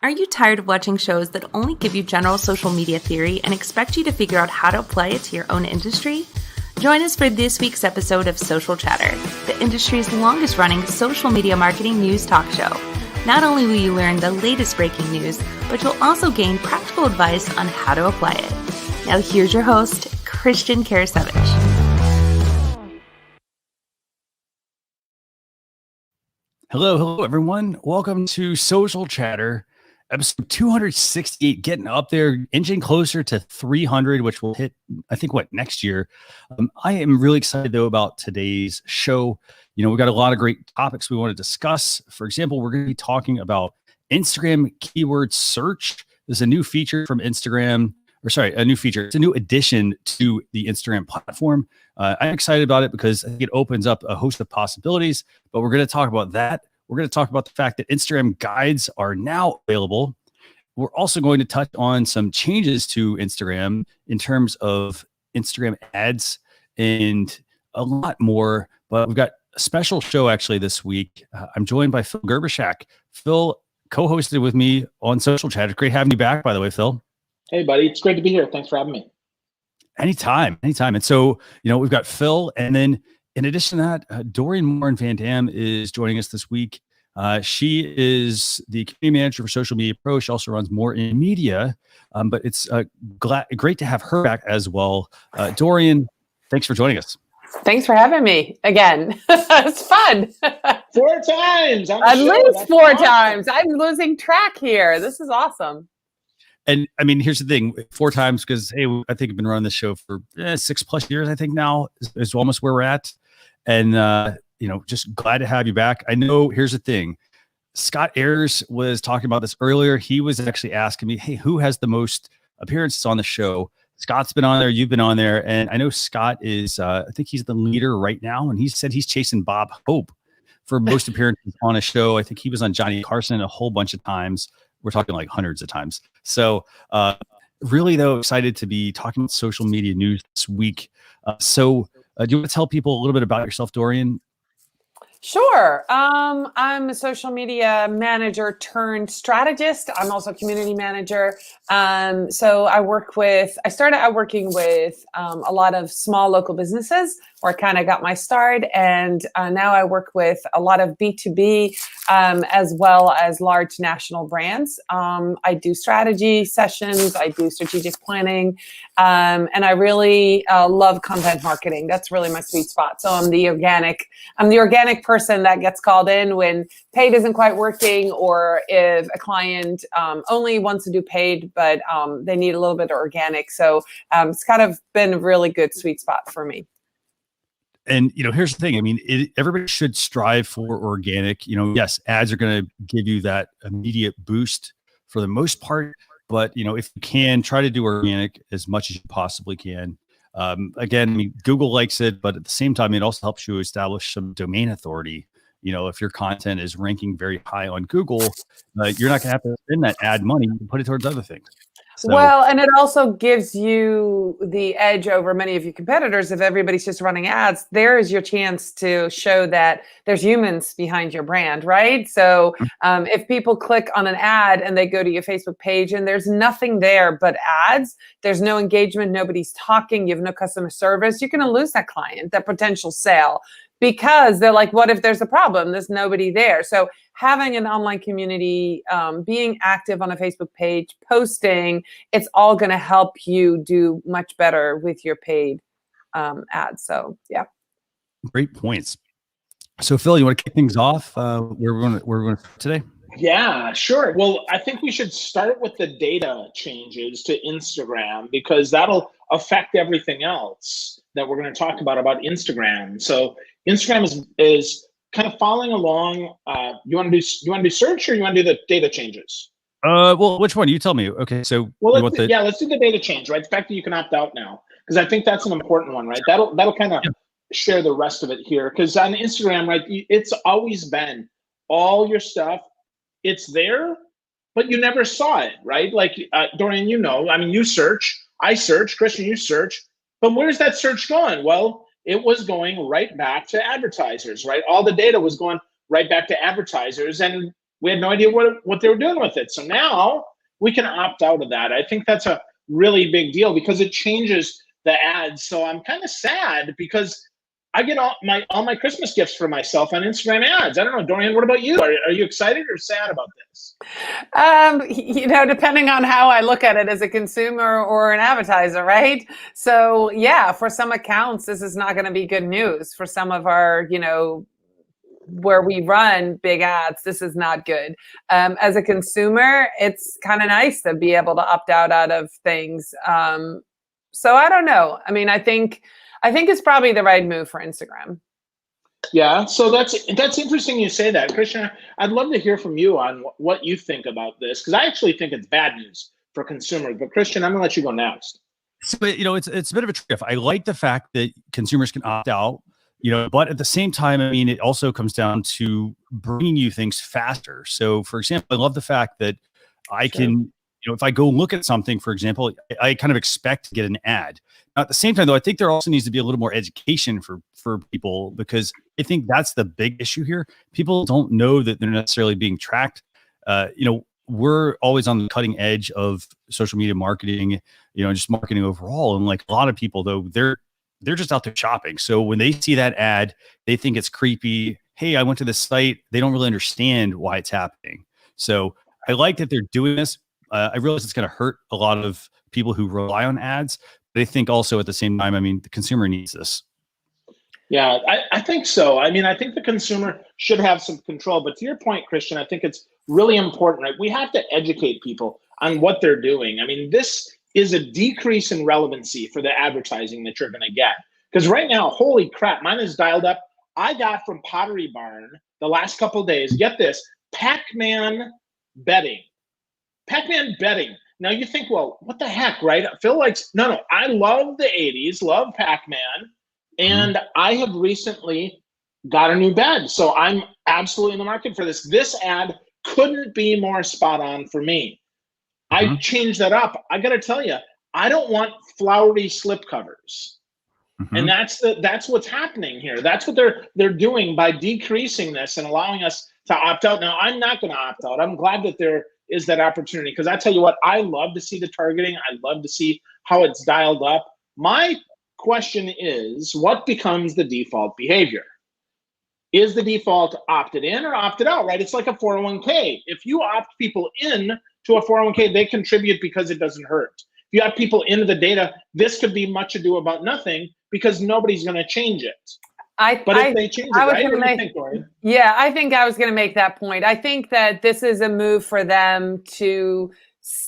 Are you tired of watching shows that only give you general social media theory and expect you to figure out how to apply it to your own industry? Join us for this week's episode of Social Chatter, the industry's longest-running social media marketing news talk show. Not only will you learn the latest breaking news, but you'll also gain practical advice on how to apply it. Now here's your host, Christian Karasiewicz. Hello, everyone. Welcome to Social Chatter, episode 268, getting up there, inching closer to 300, which will hit, I think, next year. I am really excited, though, about today's show. We've got a lot of great topics we want to discuss. For example, we're going to be talking about Instagram keyword search. There's a new feature from Instagram, a new feature. It's a new addition to the Instagram platform. I'm excited about it because I think it opens up a host of possibilities, but we're going to talk about that. We're going to talk about the fact that Instagram guides are now available. We're also going to touch on some changes to Instagram in terms of Instagram ads and a lot more, but we've got a special show actually this week. I'm joined by Phil Gerbershak. Phil co-hosted with me on Social Chat. It's great having you back, by the way, Phil. Hey, buddy. It's great to be here. Thanks for having me. Anytime. And so, we've got Phil, and then in addition to that, Dorien Morin-van is joining us this week. She is the community manager for Social Media Pro. She also runs More in Media, but it's great to have her back as well. Dorien, thanks for joining us. Thanks for having me again. It's fun. 4 times. At least 4 times. I'm losing track here. This is awesome. And I mean, here's the thing: 4 times because I think I've been running this show for 6+ years. I think now is almost where we're at, and just glad to have you back. I know. Here's the thing: Scott Ayers was talking about this earlier. He was actually asking me, "Hey, who has the most appearances on the show?" Scott's been on there. You've been on there, and I know Scott is. I think he's the leader right now, and he said he's chasing Bob Hope for most appearances on a show. I think he was on Johnny Carson a whole bunch of times. We're talking like hundreds of times. So really, though, excited to be talking about social media news this week. So do you want to tell people a little bit about yourself, Dorien? Sure. I'm a social media manager turned strategist. I'm also a community manager. So I started out working with a lot of small local businesses where I kind of got my start. And now I work with a lot of B2B as well as large national brands. I do strategy sessions. I do strategic planning. And I really love content marketing. That's really my sweet spot. So I'm the organic person that gets called in when paid isn't quite working, or if a client only wants to do paid, but they need a little bit of organic. So it's kind of been a really good sweet spot for me. And, here's the thing. I mean, everybody should strive for organic. Yes, ads are going to give you that immediate boost for the most part. But, if you can, try to do organic as much as you possibly can. Again, I mean, Google likes it, but at the same time, it also helps you establish some domain authority. If your content is ranking very high on Google, you're not going to have to spend that ad money. You can put it towards other things. So, well, and it also gives you the edge over many of your competitors. If everybody's just running ads, there is your chance to show that there's humans behind your brand, right? So if people click on an ad and they go to your Facebook page and there's nothing there but ads, there's no engagement, nobody's talking, you have no customer service, you're going to lose that client, that potential sale. Because they're like, what if there's a problem? There's nobody there. So having an online community, being active on a Facebook page, posting, it's all going to help you do much better with your paid ads. So, yeah. Great points. So, Phil, you want to kick things off? Where we're going to start today? Yeah, sure. Well, I think we should start with the data changes to Instagram because that'll affect everything else that we're going to talk about Instagram. So Instagram is kind of following along. You want to do search or you want to do the data changes? Well, which one? You tell me. Okay, so let's do the data change, right? The fact that you can opt out now, because I think that's an important one, right? That'll kind of share the rest of it here, because on Instagram, right, it's always been all your stuff. It's there, but you never saw it, right? Like Dorien, you search, I search, Christian, you search, but where's that search going? Well, it was going right back to advertisers, right? All the data was going right back to advertisers, and We had no idea what they were doing with it. So now we can opt out of that. I think that's a really big deal because it changes the ads. So I'm kind of sad because I get all my Christmas gifts for myself on Instagram ads. I don't know, Dorien, what about you? Are you excited or sad about this? Depending on how I look at it as a consumer or an advertiser, right? So yeah, for some accounts, this is not going to be good news. For some of our, where we run big ads, this is not good. As a consumer, it's kind of nice to be able to opt out of things. So I don't know. I mean, I think it's probably the right move for Instagram. Yeah, so that's interesting you say that. Christian, I'd love to hear from you on what you think about this, because I actually think it's bad news for consumers. But Christian, I'm going to let you go next. So, it's a bit of a trade-off. I like the fact that consumers can opt out, but at the same time, I mean, it also comes down to bringing you things faster. So, for example, I love the fact that I can, if I go look at something, for example, I kind of expect to get an ad. Now, at the same time, though, I think there also needs to be a little more education for people, because I think that's the big issue here. People don't know that they're necessarily being tracked. We're always on the cutting edge of social media marketing, just marketing overall. And like a lot of people, though, they're just out there shopping. So when they see that ad, they think it's creepy. Hey, I went to this site. They don't really understand why it's happening. So I like that they're doing this. I realize it's going to hurt a lot of people who rely on ads, but I think also at the same time, I mean, the consumer needs this. Yeah, I think so. I mean, I think the consumer should have some control. But to your point, Christian, I think it's really important, right? We have to educate people on what they're doing. I mean, this is a decrease in relevancy for the advertising that you're going to get. Because right now, holy crap, mine is dialed up. I got from Pottery Barn the last couple of days, get this, Pac-Man betting. Pac-Man betting. Now you think, well, what the heck, right? Phil likes, no, I love the 80s, love Pac-Man. And I have recently got a new bed. So I'm absolutely in the market for this. This ad couldn't be more spot on for me. I changed that up. I got to tell you, I don't want flowery slip covers. And that's what's happening here. That's what they're doing by decreasing this and allowing us to opt out. Now, I'm not going to opt out. I'm glad that there is that opportunity, because I tell you what, I love to see the targeting. I love to see how it's dialed up. My question is, what becomes the default behavior? Is the default opted in or opted out, right? It's like a 401k. If you opt people in to a 401k, they contribute because it doesn't hurt. If you have people into the data, this could be much ado about nothing because nobody's going to change it. If they change it, right? What do you think, Dorien? Yeah, I think I was going to make that point. I think that this is a move for them to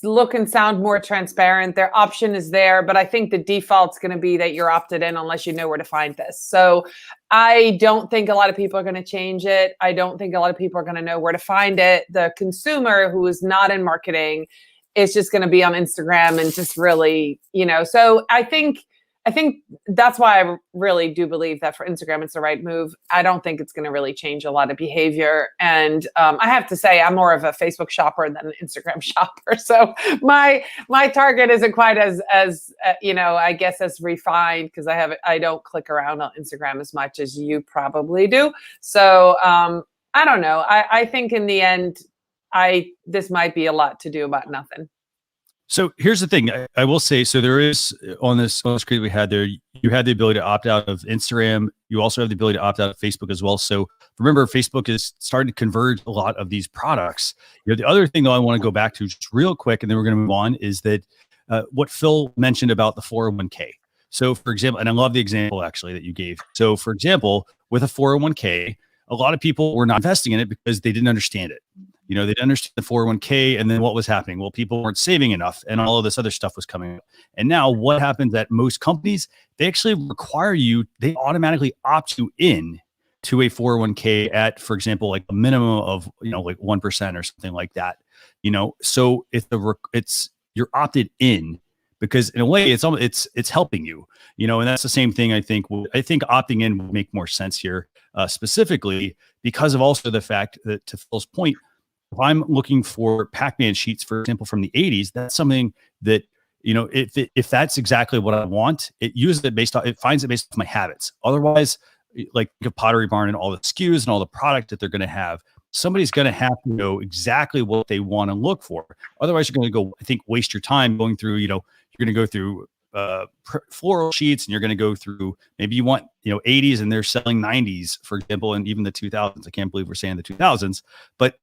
look and sound more transparent. Their option is there, but I think the default's going to be that you're opted in unless you know where to find this. So I don't think a lot of people are going to change it. I don't think a lot of people are going to know where to find it. The consumer who is not in marketing is just going to be on Instagram and just really, so I think that's why I really do believe that for Instagram, it's the right move. I don't think it's going to really change a lot of behavior. And I have to say, I'm more of a Facebook shopper than an Instagram shopper. So my target isn't quite as I guess as refined, because I don't click around on Instagram as much as you probably do. So I don't know. I think in the end, this might be a lot to do about nothing. So here's the thing. I will say, so there is on the screen we had there, you had the ability to opt out of Instagram. You also have the ability to opt out of Facebook as well. So remember, Facebook is starting to converge a lot of these products. The other thing though, I want to go back to just real quick, and then we're going to move on, is that what Phil mentioned about the 401k. So for example, and I love the example actually that you gave. So for example, with a 401k, a lot of people were not investing in it because they didn't understand it. They didn't understand the 401k, and then what was happening? Well, people weren't saving enough, and all of this other stuff was coming up. And now what happens at most companies, they actually require they automatically opt you in to a 401k at, for example, like a minimum of, like 1% or something like that. So you're opted in because in a way it's helping you, and that's the same thing. I think opting in would make more sense here, specifically because of also the fact that, to Phil's point, if I'm looking for Pac-Man sheets, for example, from the 80s, that's something that, if that's exactly what I want, it finds it based on my habits. Otherwise, like think of Pottery Barn and all the SKUs and all the product that they're going to have, somebody's going to have to know exactly what they want to look for. Otherwise, you're going to go, I think, waste your time going through, you're going to go through floral sheets, and you're going to go through, maybe you want, 80s and they're selling 90s, for example, and even the 2000s. I can't believe we're saying the 2000s, but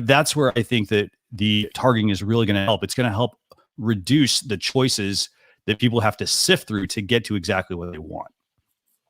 that's where I think that the targeting is really going to help. It's going to help reduce the choices that people have to sift through to get to exactly what they want.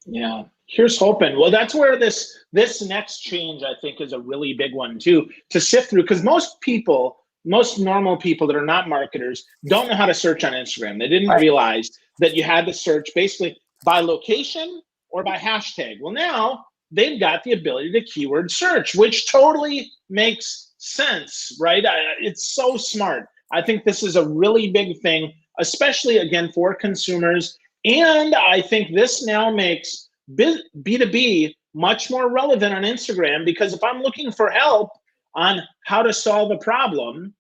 Yeah, here's hoping. Well, that's where this next change, I think, is a really big one too, to sift through, because most normal people that are not marketers don't know how to search on Instagram. They didn't realize that you had to search basically by location or by hashtag. Well, now they've got the ability to keyword search, which totally makes sense, right? It's so smart. I think this is a really big thing, especially, again, for consumers. And I think this now makes B2B much more relevant on Instagram, because if I'm looking for help on how to solve a problem,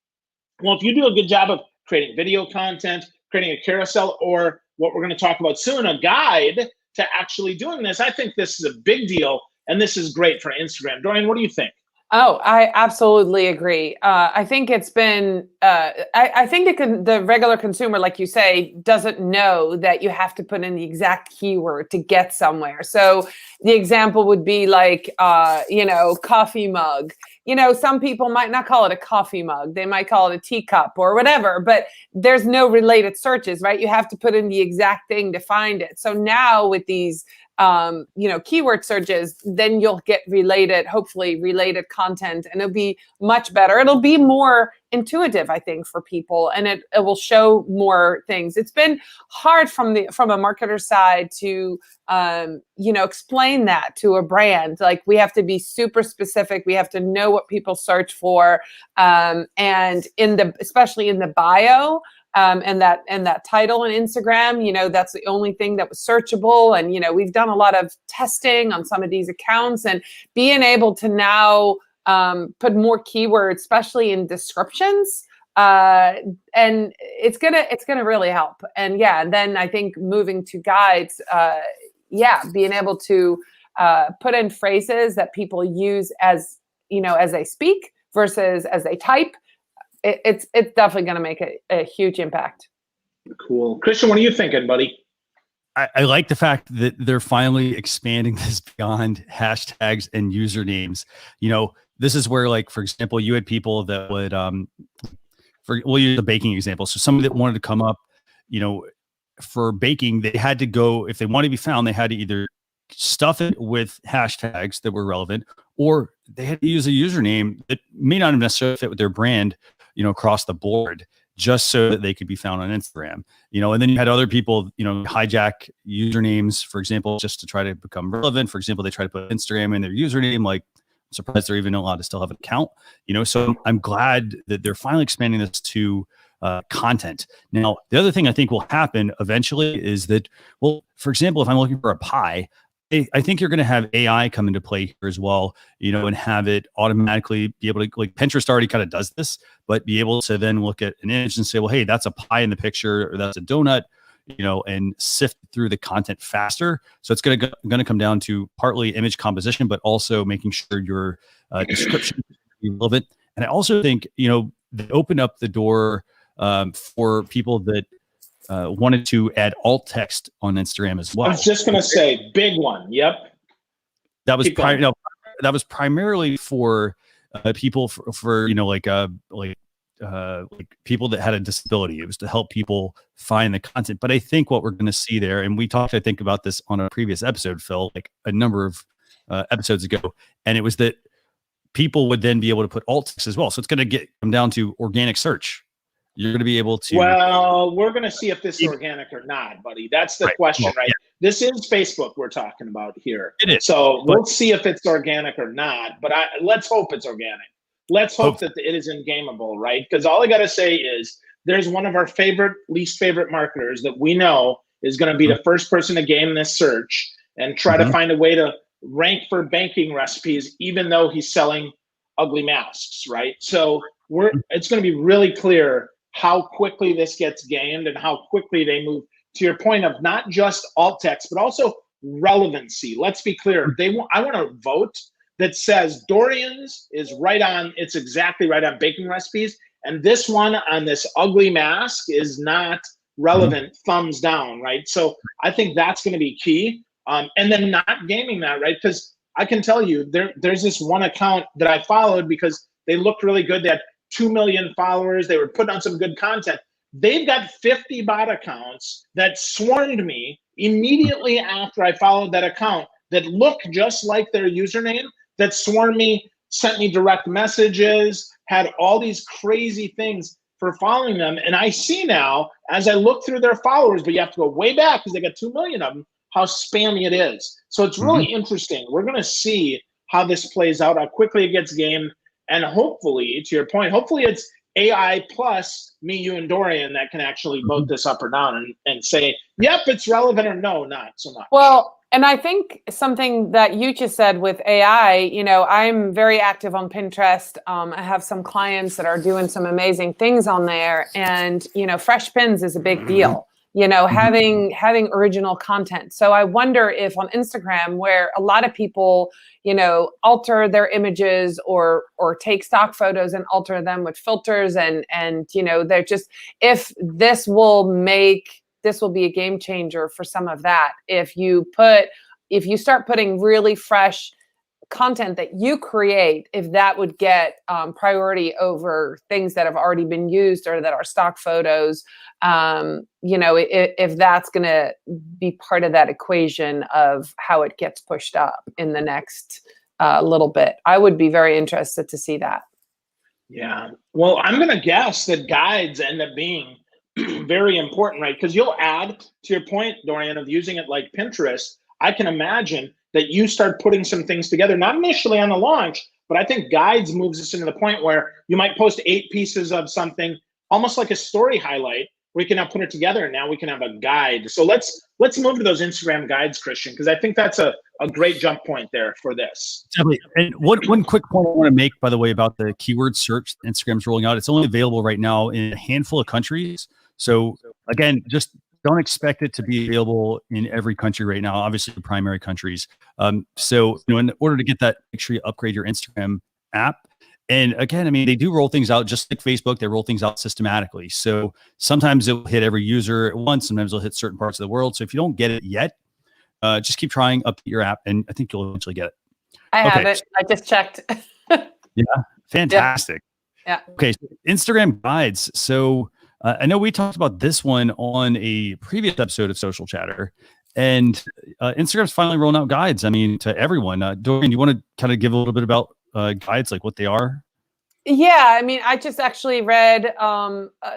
well, if you do a good job of creating video content, creating a carousel, or what we're going to talk about soon, a guide to actually doing this, I think this is a big deal, and this is great for Instagram. Dorien, what do you think? Oh, I absolutely agree. I think it's been, I think the regular consumer, like you say, doesn't know that you have to put in the exact keyword to get somewhere. So the example would be like, coffee mug. Some people might not call it a coffee mug. They might call it a teacup or whatever, but there's no related searches, right? You have to put in the exact thing to find it. So now with these keyword searches, then you'll get hopefully related content, and it'll be much better. It'll be more intuitive, I think, for people, and it will show more things. It's been hard from a marketer side to explain that to a brand. Like, we have to be super specific. We have to know what people search for, and especially in the bio. And that title on Instagram, that's the only thing that was searchable. And, we've done a lot of testing on some of these accounts, and being able to now put more keywords, especially in descriptions, and it's gonna really help. And then I think moving to guides, being able to put in phrases that people use as they speak versus as they type. It's definitely going to make a huge impact. Cool. Christian, what are you thinking, buddy? I like the fact that they're finally expanding this beyond hashtags and usernames. This is where, like, for example, you had people that would, we'll use the baking example. So somebody that wanted to come up, for baking, they had to go, if they wanted to be found, they had to either stuff it with hashtags that were relevant, or they had to use a username that may not necessarily fit with their brand, across the board, just so that they could be found on Instagram, and then you had other people, hijack usernames, for example, just to try to become relevant. For example, they try to put Instagram in their username. Like, I'm surprised they're even allowed to still have an account, so I'm glad that they're finally expanding this to content. Now, the other thing I think will happen eventually is that, well, for example, if I'm looking for a pie, I think you're going to have AI come into play here as well, and have it automatically be able to, like, Pinterest already kind of does this, but be able to then look at an image and say, well, hey, that's a pie in the picture, or that's a donut, and sift through the content faster. So it's going to come down to partly image composition, but also making sure your description is relevant. And I also think, they open up the door for people that wanted to add alt text on Instagram as well. I was just going to say, big one. Yep. That was primarily for people for people that had a disability. It was to help people find the content. But I think what we're going to see there, and we talked, I think, about this on a previous episode, Phil, like a number of episodes ago, and it was that people would then be able to put alt text as well. So it's going to come down to organic search. You're going to be able to. Well, we're going to see if this is organic or not, buddy. That's the question, right? Yeah. This is Facebook we're talking about here. It is. So we'll see if it's organic or not. But let's hope it's organic. Let's hope that it is in-gameable, right? Because all I got to say is there's one of our least favorite marketers that we know is going to be the first person to game this search and try to find a way to rank for banking recipes, even though he's selling ugly masks, right? So it's going to be really clear how quickly this gets gamed and how quickly they move, to your point of not just alt text, but also relevancy. Let's be clear. I want to vote that says Dorian's is right on, it's exactly right on baking recipes. And this one on this ugly mask is not relevant, thumbs down, right? So I think that's going to be key. And then not gaming that, right? Because I can tell you there's this one account that I followed because they looked really good. They had 2 million followers. They were putting on some good content. They've got 50 bot accounts that swarmed me immediately after I followed that account that look just like their username, that swarmed me, sent me direct messages, had all these crazy things for following them. And I see now, as I look through their followers, but you have to go way back because they got 2 million of them, how spammy it is. So it's really interesting. We're going to see how this plays out, how quickly it gets gamed. And hopefully, to your point, hopefully it's AI plus me, you, and Dorien that can actually vote this up or down and say, yep, it's relevant, or no, not so much. Well, and I think something that you just said with AI, you know, I'm very active on Pinterest. I have some clients that are doing some amazing things on there. And, you know, fresh pins is a big deal. You know, having original content. So I wonder if on Instagram, where a lot of people, you know, alter their images or take stock photos and alter them with filters and you know, they're just, if this will be a game changer for some of that. If you start putting really fresh content that you create, if that would get priority over things that have already been used or that are stock photos, you know, if that's going to be part of that equation of how it gets pushed up in the next little bit, I would be very interested to see that. Yeah. Well, I'm going to guess that guides end up being very important, right? Because you'll add, to your point, Dorien, of using it like Pinterest. I can imagine that you start putting some things together, not initially on the launch, but I think guides moves us into the point where you might post 8 pieces of something, almost like a story highlight, where you can now put it together and now we can have a guide. So let's move to those Instagram guides, Christian, because I think that's a great jump point there for this. Definitely. And one quick point I want to make, by the way, about the keyword search Instagram's rolling out. It's only available right now in a handful of countries. So again, just don't expect it to be available in every country right now, obviously the primary countries. So, you know, in order to get that, make sure you upgrade your Instagram app. And again, I mean, they do roll things out just like Facebook. They roll things out systematically. So sometimes it'll hit every user at once. Sometimes it'll hit certain parts of the world. So if you don't get it yet, just keep trying, update your app, and I think you'll eventually get it. I have it. I just checked. Yeah, fantastic. Yeah. Okay, so Instagram guides. So I know we talked about this one on a previous episode of Social Chatter, and Instagram's finally rolling out guides. I mean, to everyone. Dorien, you want to kind of give a little bit about guides, like what they are? Yeah, I mean, I just actually read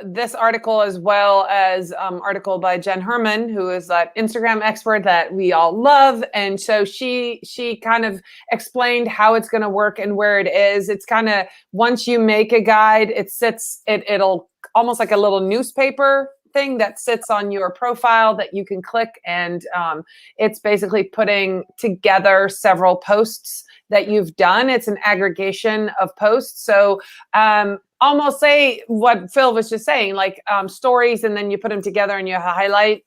this article as well as article by Jen Herman, who is that Instagram expert that we all love. And so she kind of explained how it's going to work and where it is. It's kind of, once you make a guide, it'll almost like a little newspaper thing that sits on your profile that you can click. And it's basically putting together several posts that you've done. It's an aggregation of posts. So almost say what Phil was just saying, like stories, and then you put them together and you highlight.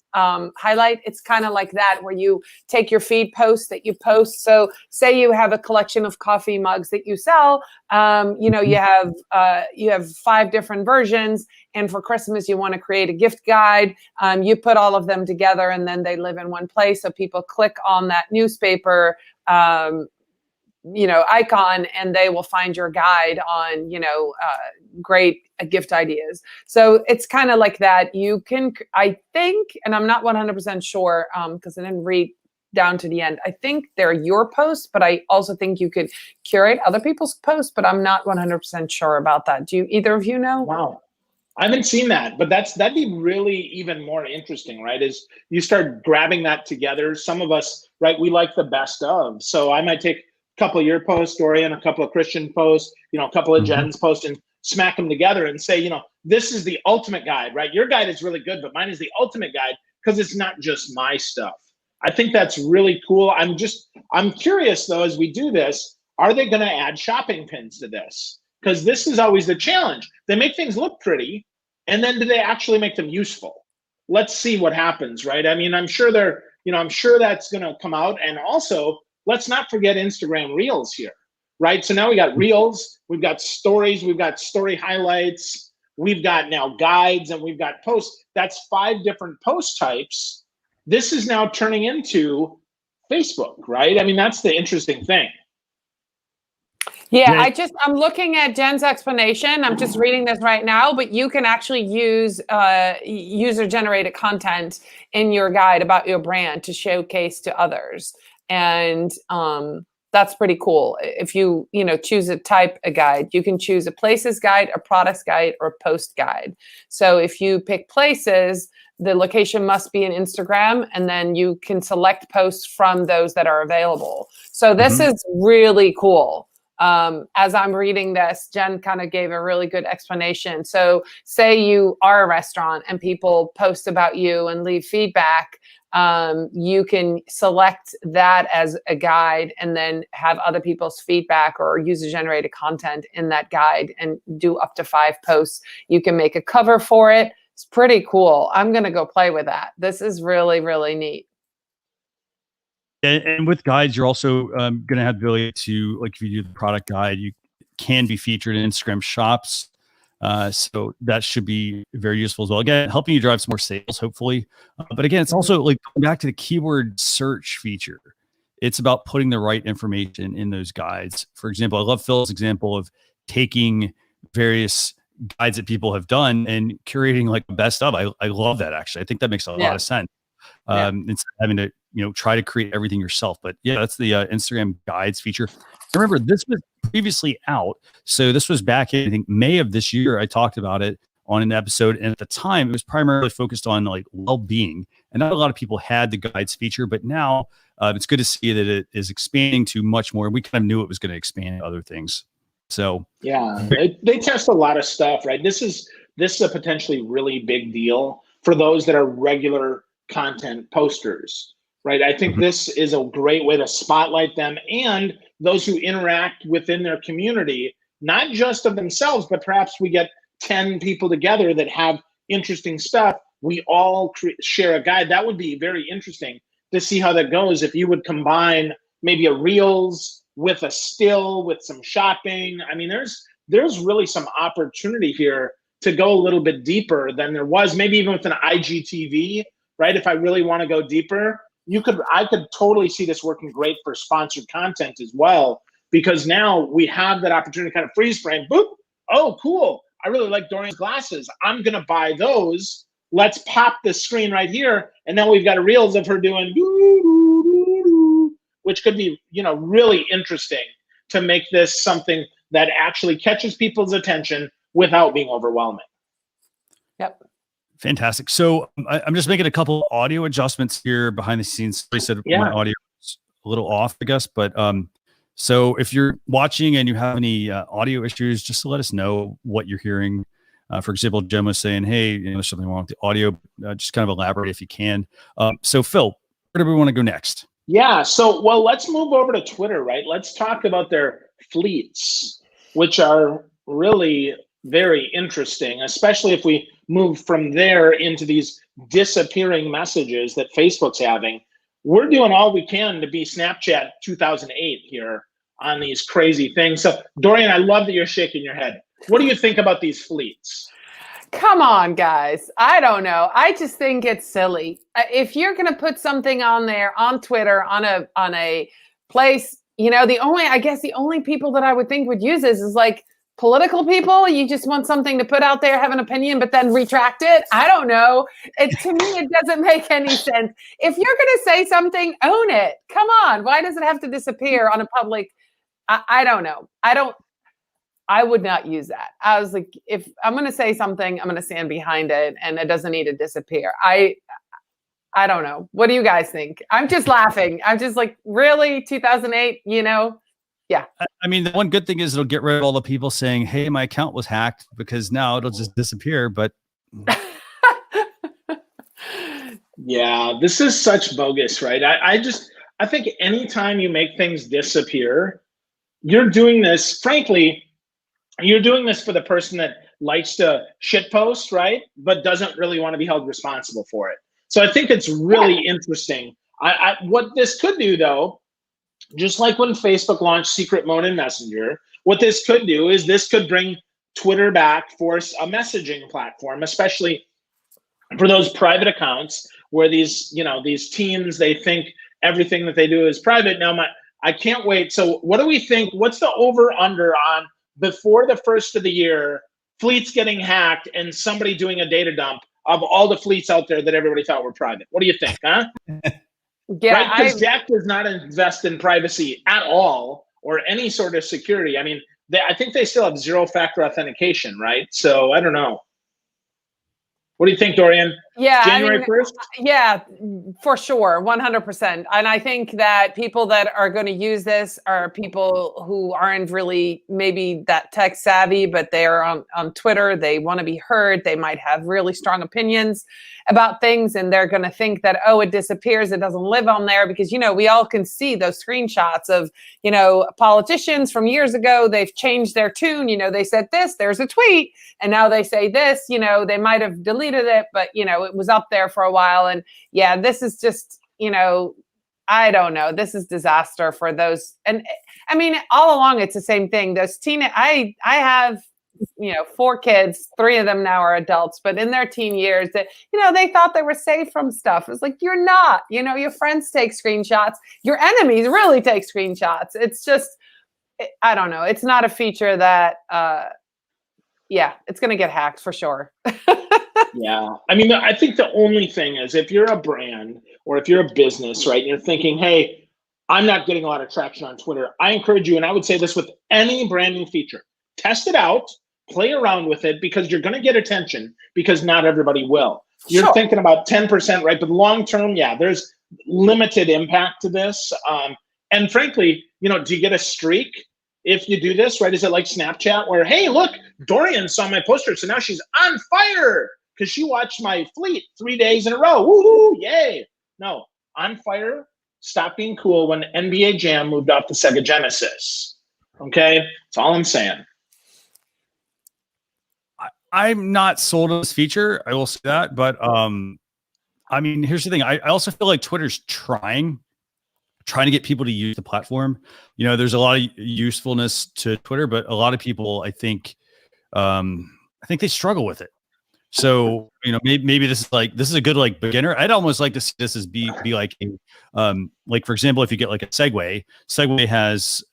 It's kind of like that, where you take your feed posts that you post. So say you have a collection of coffee mugs that you sell. You know, you have 5 different versions, and for Christmas you want to create a gift guide. You put all of them together, and then they live in one place. So people click on that newspaper you know, icon, and they will find your guide on, you know, great gift ideas. So it's kind of like that. You can, I think, and I'm not 100% sure because I didn't read down to the end. I think they're your posts, but I also think you could curate other people's posts, but I'm not 100% sure about that. Do either of you know? Wow. I haven't seen that, but that'd be really even more interesting, right? Is you start grabbing that together. Some of us, right, we like the best of. So I might take couple of your posts, Dorien, a couple of Christian posts, you know, a couple of Jen's posts, and smack them together and say, you know, this is the ultimate guide, right? Your guide is really good, but mine is the ultimate guide because it's not just my stuff. I think that's really cool. I'm curious though, as we do this, are they going to add shopping pins to this? Because this is always the challenge. They make things look pretty, and then do they actually make them useful? Let's see what happens, right? I mean, I'm sure that's going to come out. And also, let's not forget Instagram Reels here, right? So now we got reels, we've got stories, we've got story highlights, we've got now guides, and we've got posts. That's 5 different post types. This is now turning into Facebook, right? I mean, that's the interesting thing. Yeah, I'm looking at Jen's explanation. I'm just reading this right now, but you can actually use user-generated content in your guide about your brand to showcase to others. And that's pretty cool. If you choose a type of guide, you can choose a places guide, a products guide, or a post guide. So if you pick places, the location must be in Instagram, and then you can select posts from those that are available. So this is really cool. As I'm reading this, Jen kind of gave a really good explanation. So say you are a restaurant and people post about you and leave feedback, you can select that as a guide and then have other people's feedback or user-generated content in that guide and do up to 5 posts. You can make a cover for it. It's pretty cool. I'm going to go play with that. This is really, really neat. And with guides, you're also going to have the ability to, like, if you do the product guide, you can be featured in Instagram shops. So that should be very useful as well. Again, helping you drive some more sales, hopefully. But again, it's also like going back to the keyword search feature. It's about putting the right information in those guides. For example, I love Phil's example of taking various guides that people have done and curating like the best of. I love that, actually. I think that makes a lot of sense. Instead of having to try to create everything yourself. But yeah, that's the Instagram guides feature. Remember, this was previously out. So this was back in, I think, May of this year. I talked about it on an episode. And at the time, it was primarily focused on like well-being. And not a lot of people had the guides feature, but now it's good to see that it is expanding to much more. We kind of knew it was going to expand to other things. So yeah, they test a lot of stuff, right? This is a potentially really big deal for those that are regular content posters, right? I think this is a great way to spotlight them and those who interact within their community, not just of themselves, but perhaps we get 10 people together that have interesting stuff. We all share a guide. That would be very interesting to see how that goes. If you would combine maybe a reels with a still with some shopping. I mean, there's really some opportunity here to go a little bit deeper than there was, maybe even with an IGTV, right? If I really want to go deeper, I could totally see this working great for sponsored content as well, because now we have that opportunity to kind of freeze frame. Boop. Oh, cool. I really like Dorien's glasses. I'm going to buy those. Let's pop the screen right here. And then we've got a reels of her doing which could be, really interesting to make this something that actually catches people's attention without being overwhelming. Yep. Fantastic. So I'm just making a couple audio adjustments here behind the scenes. I said my audio is a little off, I guess. But so if you're watching and you have any audio issues, just to let us know what you're hearing. For example, Jen was saying, hey, there's something wrong with the audio. Just kind of elaborate if you can. So Phil, where do we want to go next? Yeah. So, let's move over to Twitter, right? Let's talk about their fleets, which are really very interesting, especially if we move from there into these disappearing messages that Facebook's having. We're doing all we can to be Snapchat 2008 here on these crazy things. So, Dorien, I love that you're shaking your head. What do you think about these fleets? Come on, guys. I don't know. I just think it's silly. If you're going to put something on there on Twitter, on a place, the only people that I would think would use this is like political people. You just want something to put out there, have an opinion, but then retract it. I don't know. To me, it doesn't make any sense. If you're going to say something, own it. Come on. Why does it have to disappear on a public? I don't know. I would not use that. I was like, if I'm going to say something, I'm going to stand behind it, and it doesn't need to disappear. I don't know. What do you guys think? I'm just laughing. I'm just like, really? 2008, Yeah. I mean, the one good thing is it'll get rid of all the people saying, hey, my account was hacked, because now it'll just disappear. But yeah, this is such bogus, right? I think anytime you make things disappear, you're doing this, frankly, you're doing this for the person that likes to shitpost, right? But doesn't really want to be held responsible for it. So I think it's really interesting. What this could do, though, just like when Facebook launched secret mode in Messenger, what this could do is this could bring Twitter back, force a messaging platform, especially for those private accounts where these teams, they think everything that they do is private. Now, I can't wait. So what do we think? What's the over under on before the first of the year, fleets getting hacked and somebody doing a data dump of all the fleets out there that everybody thought were private? What do you think, huh? Yeah, right? Because Jack does not invest in privacy at all or any sort of security. I mean, I think they still have 0-factor authentication, right? So I don't know. What do you think, Dorien? Yeah, January 1st? Yeah, for sure, 100%. And I think that people that are going to use this are people who aren't really maybe that tech savvy, but they are on Twitter. They want to be heard. They might have really strong opinions about things, and they're going to think that, oh, it disappears. It doesn't live on there because, we all can see those screenshots of, politicians from years ago. They've changed their tune. They said this, there's a tweet, and now they say this. They might have deleted it, but, it was up there for a while. And yeah, this is just, I don't know. This is disaster for those. And I mean, all along, it's the same thing. Those I have, 4 kids, 3 of them now are adults, but in their teen years that, they thought they were safe from stuff. It's like, you're not, your friends take screenshots. Your enemies really take screenshots. It's just, I don't know. It's not a feature that, it's going to get hacked for sure. Yeah. I mean, I think the only thing is if you're a brand or if you're a business, right, and you're thinking, hey, I'm not getting a lot of traction on Twitter, I encourage you, and I would say this with any branding feature, test it out, play around with it, because you're going to get attention because not everybody will. You're thinking about 10%, right? But long term, there's limited impact to this. And frankly, do you get a streak if you do this, right? Is it like Snapchat where, hey, look, Dorien saw my poster, so now she's on fire because she watched my fleet 3 days in a row. Woohoo, yay. No, on fire, stop being cool when NBA Jam moved off the Sega Genesis. Okay? That's all I'm saying. I'm not sold on this feature. I will say that. But I mean, here's the thing. I also feel like Twitter's trying to get people to use the platform. There's a lot of usefulness to Twitter, but a lot of people, I think they struggle with it. So, maybe this is a good beginner. I'd almost like to see this as be like a, like, for example, if you get like a Segway has,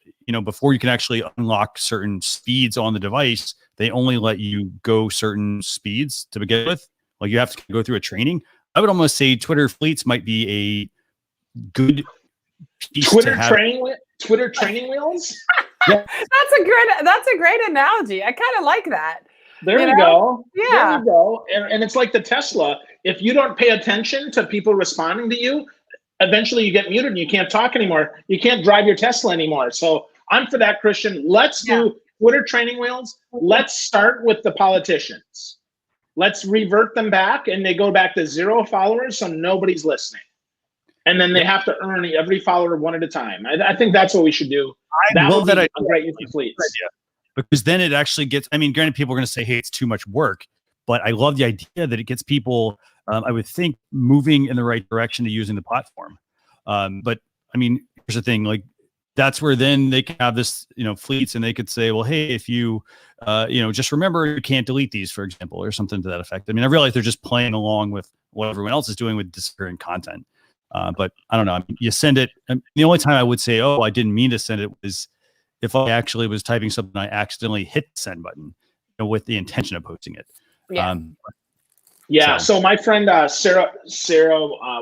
before you can actually unlock certain speeds on the device, they only let you go certain speeds to begin with. Like, you have to go through a training. I would almost say Twitter fleets might be a good piece Twitter to have. Twitter training wheels. Yeah. That's a great analogy. I kind of like that. There you go. Yeah. There you go. And it's like the Tesla. If you don't pay attention to people responding to you, eventually you get muted and you can't talk anymore. You can't drive your Tesla anymore. So I'm for that, Christian. Let's do Twitter training wheels. Let's start with the politicians. Let's revert them back, and they go back to 0 followers, so nobody's listening. And then they have to earn every follower one at a time. I think that's what we should do. I love that idea. Great use of fleets. Because then it actually gets, I mean, granted, people are going to say, hey, it's too much work, but I love the idea that it gets people, I would think, moving in the right direction to using the platform. But I mean, here's the thing, like, that's where then they can have this, fleets, and they could say, well, hey, if you, just remember you can't delete these, for example, or something to that effect. I mean, I realize they're just playing along with what everyone else is doing with disappearing content. But I don't know. I mean, you send it. The only time I would say, oh, I didn't mean to send it, was if I actually was typing something, I accidentally hit the send button with the intention of posting it. Yeah. So my friend Sarah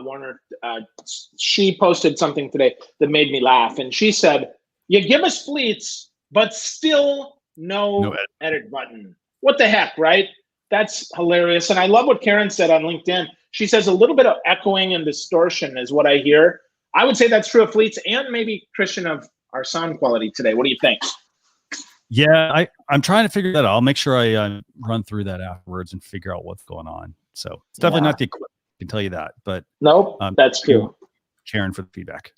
Warner, she posted something today that made me laugh, and she said, "You give us fleets, but still no edit button. What the heck, right?" That's hilarious. And I love what Karen said on LinkedIn. She says a little bit of echoing and distortion is what I hear. I would say that's true of fleets and maybe, Christian, of our sound quality today. What do you think? Yeah, I'm trying to figure that out. I'll make sure I run through that afterwards and figure out what's going on. So it's definitely not the equipment, I can tell you that. But nope, that's true. Karen for the feedback.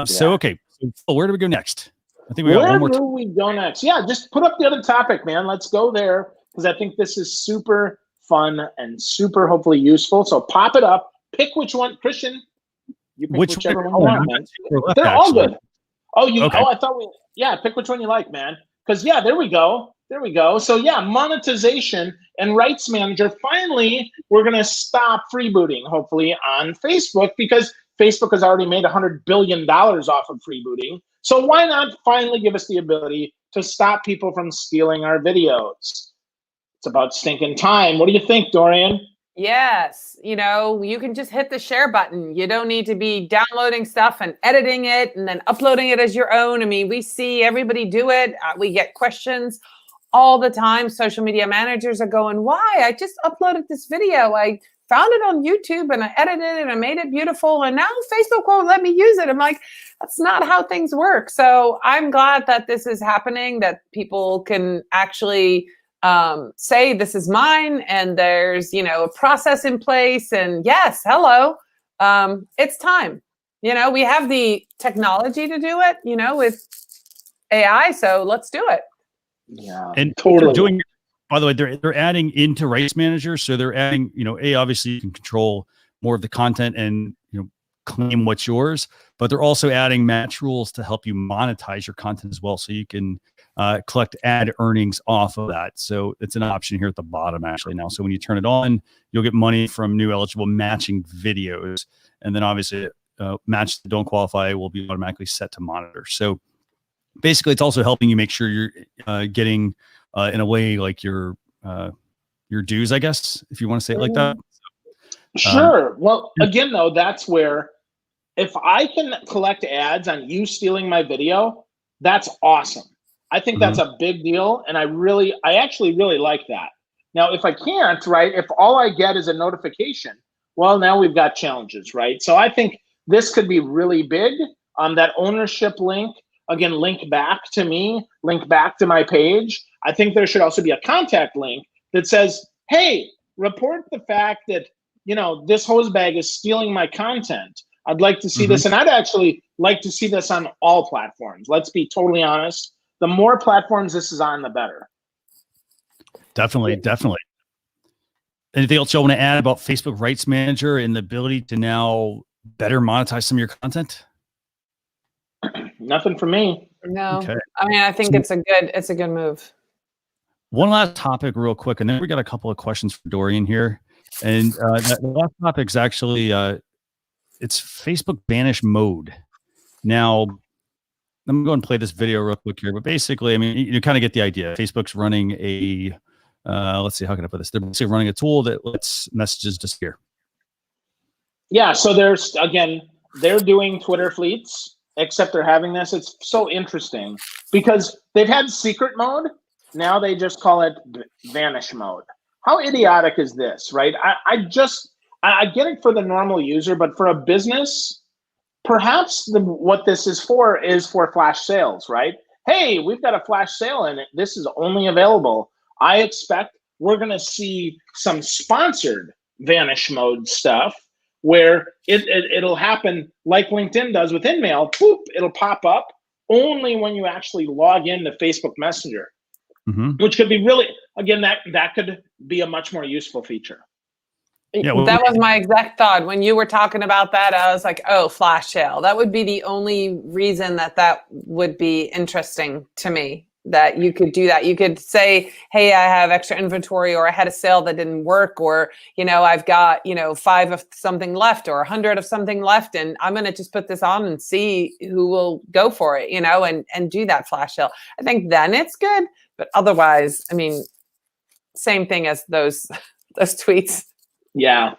So, okay, so where do we go next? I think we got one more. Where do we go next? Yeah, just put up the other topic, man. Let's go there, because I think this is super fun and super hopefully useful. So pop it up. Pick which one, Christian. You pick whichever one you want, man. They're all good. Oh, you. Okay. Oh, I thought we. Yeah, pick which one you like, man. Because yeah, there we go. There we go. So yeah, monetization and rights manager. Finally, we're gonna stop freebooting, hopefully, on Facebook because Facebook has already made $100 billion off of freebooting. So why not finally give us the ability to stop people from stealing our videos? It's about stinking time. What do you think, Dorien? Yes, you can just hit the share button. You don't need to be downloading stuff and editing it and then uploading it as your own. I mean, we see everybody do it. We get questions all the time. Social media managers are going, why? I just uploaded this video. I found it on YouTube and I edited it and I made it beautiful. And now Facebook won't let me use it. I'm like, that's not how things work. So I'm glad that this is happening, that people can actually say this is mine and there's, a process in place. And yes, hello, it's time. We have the technology to do it, with AI. So let's do it. Yeah, and totally. Doing, by the way, they're adding into rights manager. So they're adding, obviously you can control more of the content and, claim what's yours, but they're also adding match rules to help you monetize your content as well. So you can collect ad earnings off of that. So it's an option here at the bottom actually now. So when you turn it on, you'll get money from new eligible matching videos. And then obviously match that don't qualify will be automatically set to monitor. So basically it's also helping you make sure you're getting in a way like your dues, I guess, if you want to say it like that. Sure. Well, again, though, that's where if I can collect ads on you stealing my video, that's awesome. I think that's a big deal. And I actually really like that. Now, if I can't, right, if all I get is a notification, well, now we've got challenges, right? So I think this could be really big. That ownership link, again, link back to me, link back to my page. I think there should also be a contact link that says, hey, report the fact that this hose bag is stealing my content. I'd like to see this. And I'd actually like to see this on all platforms. Let's be totally honest. The more platforms this is on, the better. Definitely. Anything else you want to add about Facebook Rights Manager and the ability to now better monetize some of your content? Nothing for me. No. Okay. I mean, I think it's a good move. One last topic real quick, and then we got a couple of questions for Dorien here. And the last topic is actually it's Facebook Vanish mode. Now, I'm going to go and play this video real quick here, but basically, I mean, you kind of get the idea. Facebook's running a, let's see, how can I put this? They're basically running a tool that lets messages disappear. Yeah, so they're doing Twitter fleets, except they're having this. It's so interesting because they've had secret mode. Now they just call it Vanish mode. How idiotic is this, right? I get it for the normal user, but for a business, perhaps what this is for flash sales, right? Hey, we've got a flash sale and this is only available. I expect we're going to see some sponsored Vanish mode stuff where it'll happen like LinkedIn does with InMail. Boop, it'll pop up only when you actually log into Facebook Messenger. Which could be really, again, that could be a much more useful feature. Yeah, that was my exact thought. When you were talking about that, I was like, oh, flash sale. That would be the only reason that would be interesting to me, that you could do that. You could say, hey, I have extra inventory, or I had a sale that didn't work, or, I've got, 5 of something left or 100 of something left. And I'm going to just put this on and see who will go for it, and do that flash sale. I think then it's good. But otherwise, I mean, same thing as those tweets. Yeah.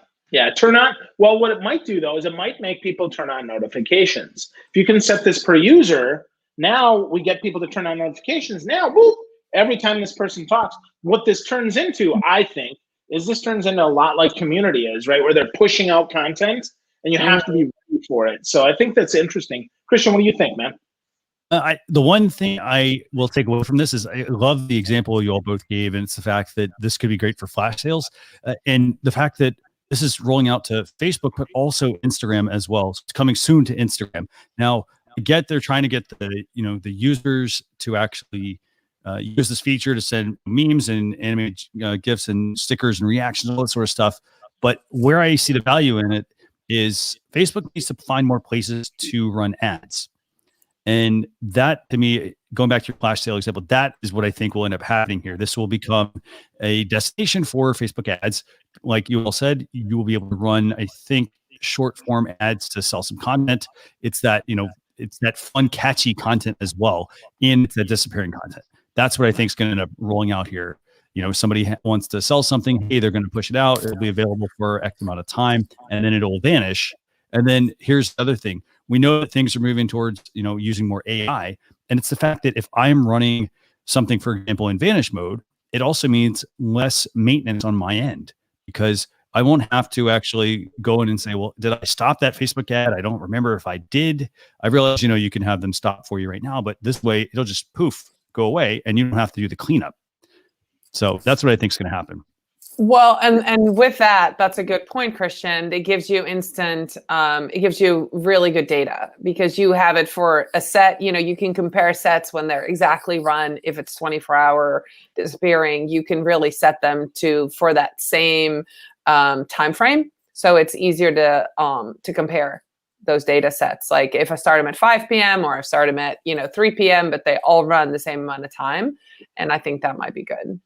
Turn on. Well, what it might do though is it might make people turn on notifications. If you can set this per user, now we get people to turn on notifications. Now, whoop, every time this person talks, what this turns into, I think, is this turns into a lot like Community is, right? Where they're pushing out content and you have to be ready for it. So I think that's interesting. Christian, what do you think, man? The one thing I will take away from this is I love the example you all both gave, and it's the fact that this could be great for flash sales, and the fact that this is rolling out to Facebook, but also Instagram as well. It's coming soon to Instagram. Now, they're trying to get the users to actually use this feature to send memes and animated GIFs and stickers and reactions, all that sort of stuff. But where I see the value in it is Facebook needs to find more places to run ads. And that, to me, going back to your flash sale example, that is what I think will end up happening here. This will become a destination for Facebook ads. Like you all said, you will be able to run, I think, short form ads to sell some content. It's that, it's that fun, catchy content as well. And it's the disappearing content. That's what I think is going to end up rolling out here. Somebody wants to sell something. Hey, they're going to push it out. It'll be available for X amount of time, and then it'll vanish. And then here's the other thing. We know that things are moving towards, using more AI. And it's the fact that if I'm running something, for example, in Vanish mode, it also means less maintenance on my end, because I won't have to actually go in and say, well, did I stop that Facebook ad? I don't remember if I did. I realize, you can have them stop for you right now, but this way it'll just poof, go away, and you don't have to do the cleanup. So that's what I think is going to happen. Well, and with that, that's a good point, Christian. It gives you it gives you really good data because you have it for a set. You can compare sets when they're exactly run. If it's 24-hour disappearing, you can really set them for that same time frame. So it's easier to compare those data sets. Like if I start them at 5 p.m. or I start them at 3 p.m., but they all run the same amount of time, and I think that might be good.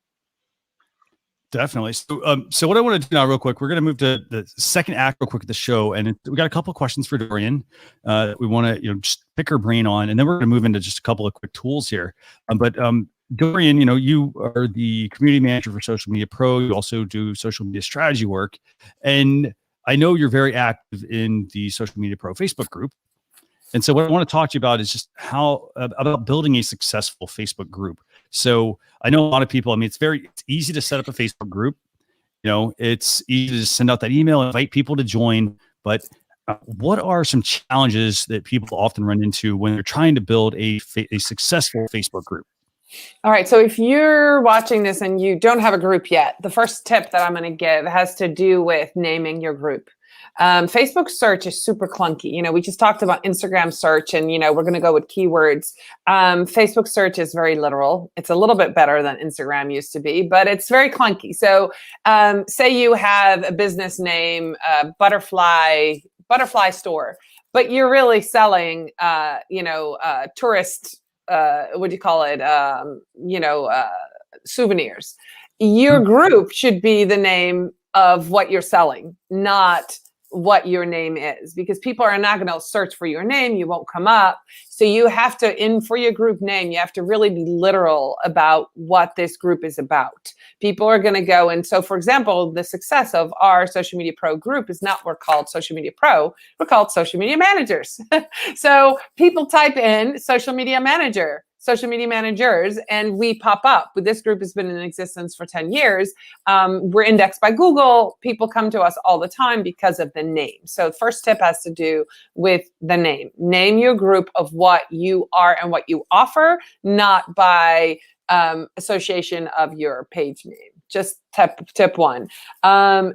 Definitely. So what I want to do now real quick, we're going to move to the second act real quick of the show. And we got a couple of questions for Dorien. We want to, just pick her brain on, and then we're going to move into just a couple of quick tools here. But Dorien, you are the community manager for Social Media Pro. You also do social media strategy work. And I know you're very active in the Social Media Pro Facebook group. And so what I want to talk to you about is just how about building a successful Facebook group. So I know a lot of people, it's easy to set up a Facebook group. It's easy to send out that email, invite people to join. But what are some challenges that people often run into when they're trying to build a successful Facebook group? All right. So if you're watching this and you don't have a group yet, the first tip that I'm going to give has to do with naming your group. Facebook search is super clunky. We just talked about Instagram search and, we're going to go with keywords. Facebook search is very literal. It's a little bit better than Instagram used to be, but it's very clunky. So say you have a business name, butterfly store, but you're really selling, tourist, what do you call it? Souvenirs. Your group should be the name of what you're selling, not what your name is, because people are not going to search for your name. You won't come up. So you have to, for your group name, you have to really be literal about what this group is about. People are going to go. And so, for example, the success of our Social Media Pro group is not, we're called Social Media Pro, we're called Social Media Managers. So people type in social media managers, and we pop up. This group has been in existence for 10 years. We're indexed by Google. People come to us all the time because of the name. So the first tip has to do with the name. Name your group of what you are and what you offer, not by association of your page name. Just tip one.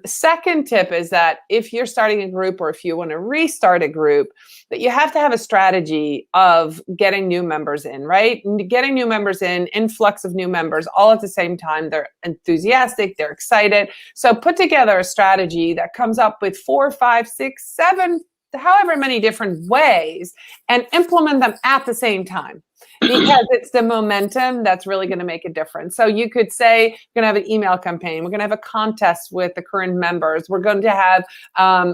Second tip is that if you're starting a group or if you want to restart a group, that you have to have a strategy of getting new members in, right? Getting new members in, influx of new members all at the same time. They're enthusiastic, they're excited. So put together a strategy that comes up with 4, 5, 6, 7, however many different ways, and implement them at the same time. Because it's the momentum that's really going to make a difference. So you could say, we're going to have an email campaign. We're going to have a contest with the current members. We're going to have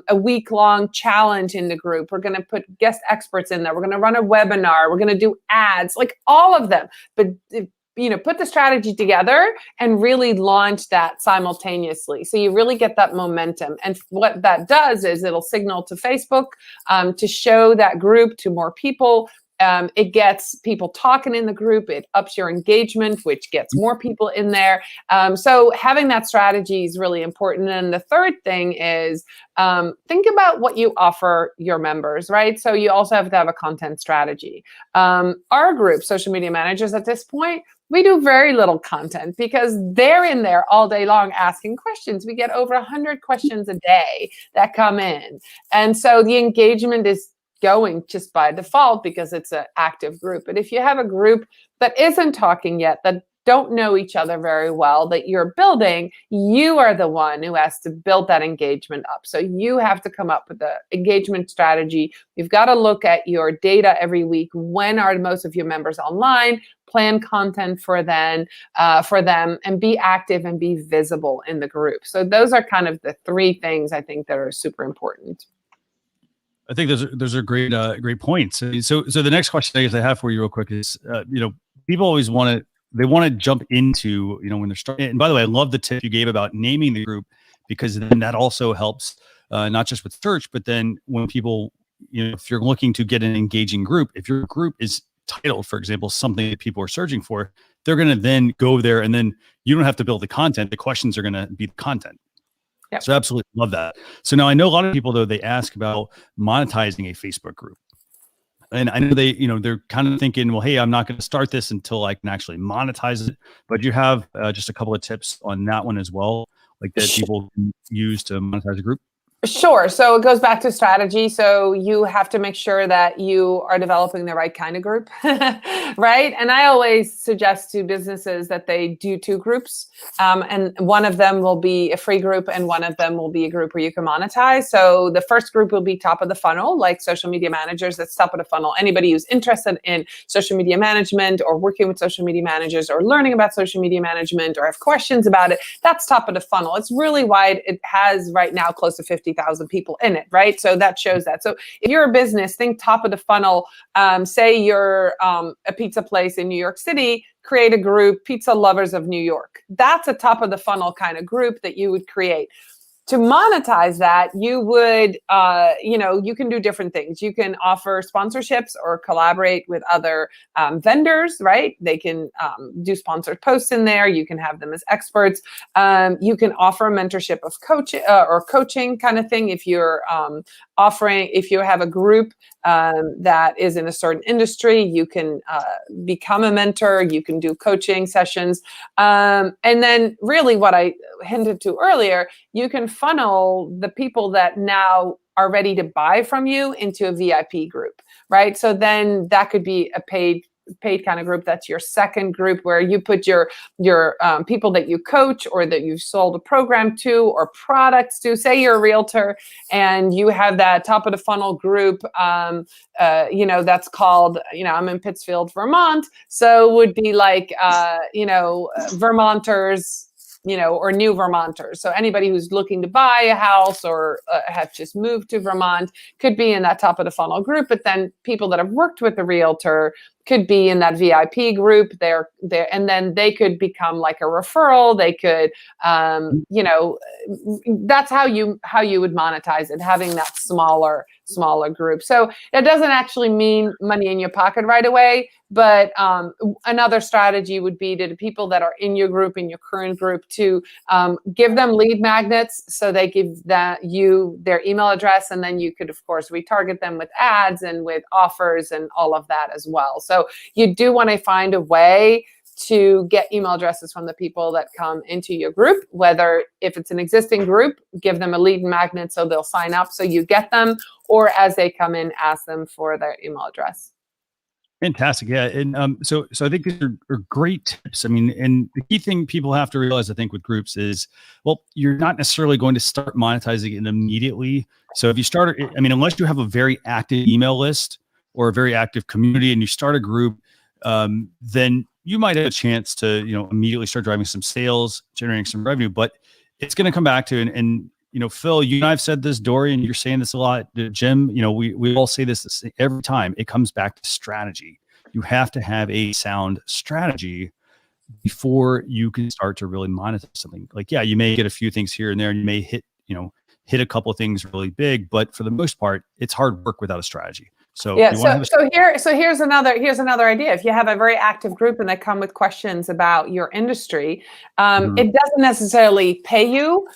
a week-long challenge in the group. We're going to put guest experts in there. We're going to run a webinar. We're going to do ads, like all of them. But put the strategy together and really launch that simultaneously. So you really get that momentum. And what that does is it'll signal to Facebook to show that group to more people. It gets people talking in the group. It ups your engagement, which gets more people in there. So having that strategy is really important. And the third thing is think about what you offer your members, right? So you also have to have a content strategy. Our group, Social Media Managers, at this point, we do very little content because they're in there all day long asking questions. We get over 100 questions a day that come in. And so the engagement is going just by default because it's an active group. But if you have a group that isn't talking yet, that don't know each other very well that you're building, you are the one who has to build that engagement up. So you have to come up with the engagement strategy. You've got to look at your data every week. When are most of your members online? Plan content for them, and be active and be visible in the group. So those are kind of the three things I think that are super important. I think those are great points. So the next question I guess I have for you real quick is, people always want to jump into, when they're starting. And by the way, I love the tip you gave about naming the group, because then that also helps, not just with search, but then when people, if you're looking to get an engaging group, if your group is titled, for example, something that people are searching for, they're going to then go there, and then you don't have to build the content. The questions are going to be the content. Yep. So absolutely love that. So now I know a lot of people, though, they ask about monetizing a Facebook group. And I know they're kind of thinking, well, hey, I'm not going to start this until I can actually monetize it. But you have just a couple of tips on that one as well, like that people can use to monetize a group? Sure. So it goes back to strategy. So you have to make sure that you are developing the right kind of group, right? And I always suggest to businesses that they do two groups. And one of them will be a free group, and one of them will be a group where you can monetize. So the first group will be top of the funnel, like social media managers. That's top of the funnel. Anybody who's interested in social media management, or working with social media managers, or learning about social media management, or have questions about it, that's top of the funnel. It's really wide. It has right now close to 50,000 people in it, right? So that shows that. So if you're a business, think top of the funnel. Say you're a pizza place in New York City, create a group, Pizza Lovers of New York. That's a top of the funnel kind of group that you would create. To monetize that, you would, you can do different things. You can offer sponsorships or collaborate with other vendors, right? They can do sponsored posts in there. You can have them as experts. You can offer a mentorship of coaching kind of thing. If you're if you have a group that is in a certain industry, you can become a mentor. You can do coaching sessions. And then really what I hinted to earlier, you can funnel the people that now are ready to buy from you into a VIP group, right? So then that could be a paid kind of group. That's your second group, where you put your people that you coach, or that you've sold a program to, or products to. Say you're a realtor and you have that top of the funnel group, that's called, I'm in Pittsfield, Vermont. So it would be like, Vermonters, or new Vermonters. So anybody who's looking to buy a house, or have just moved to Vermont, could be in that top of the funnel group. But then people that have worked with the realtor could be in that VIP group. They're there, and then they could become like a referral. They could, that's how you would monetize it, having that smaller group. So it doesn't actually mean money in your pocket right away. But another strategy would be to the people that are in your group, in your current group, to give them lead magnets. So they give you their email address, and then you could, of course, retarget them with ads and with offers and all of that as well. So you do want to find a way to get email addresses from the people that come into your group, whether if it's an existing group, give them a lead magnet so they'll sign up so you get them, or as they come in, ask them for their email address. Fantastic. Yeah. And so I think these are great tips. I mean, and the key thing people have to realize, I think, with groups is, well, you're not necessarily going to start monetizing it immediately. So if you start, unless you have a very active email list or a very active community and you start a group, then you might have a chance to, immediately start driving some sales, generating some revenue. But it's going to come back to, and Phil, you and I've said this, Dorien, you're saying this a lot, Jim, we all say this every time. It comes back to strategy. You have to have a sound strategy before you can start to really monetize something. Like, yeah, you may get a few things here and there, and you may hit a couple of things really big, but for the most part, it's hard work without a strategy. So yeah. Here's another idea. If you have a very active group and they come with questions about your industry, it doesn't necessarily pay you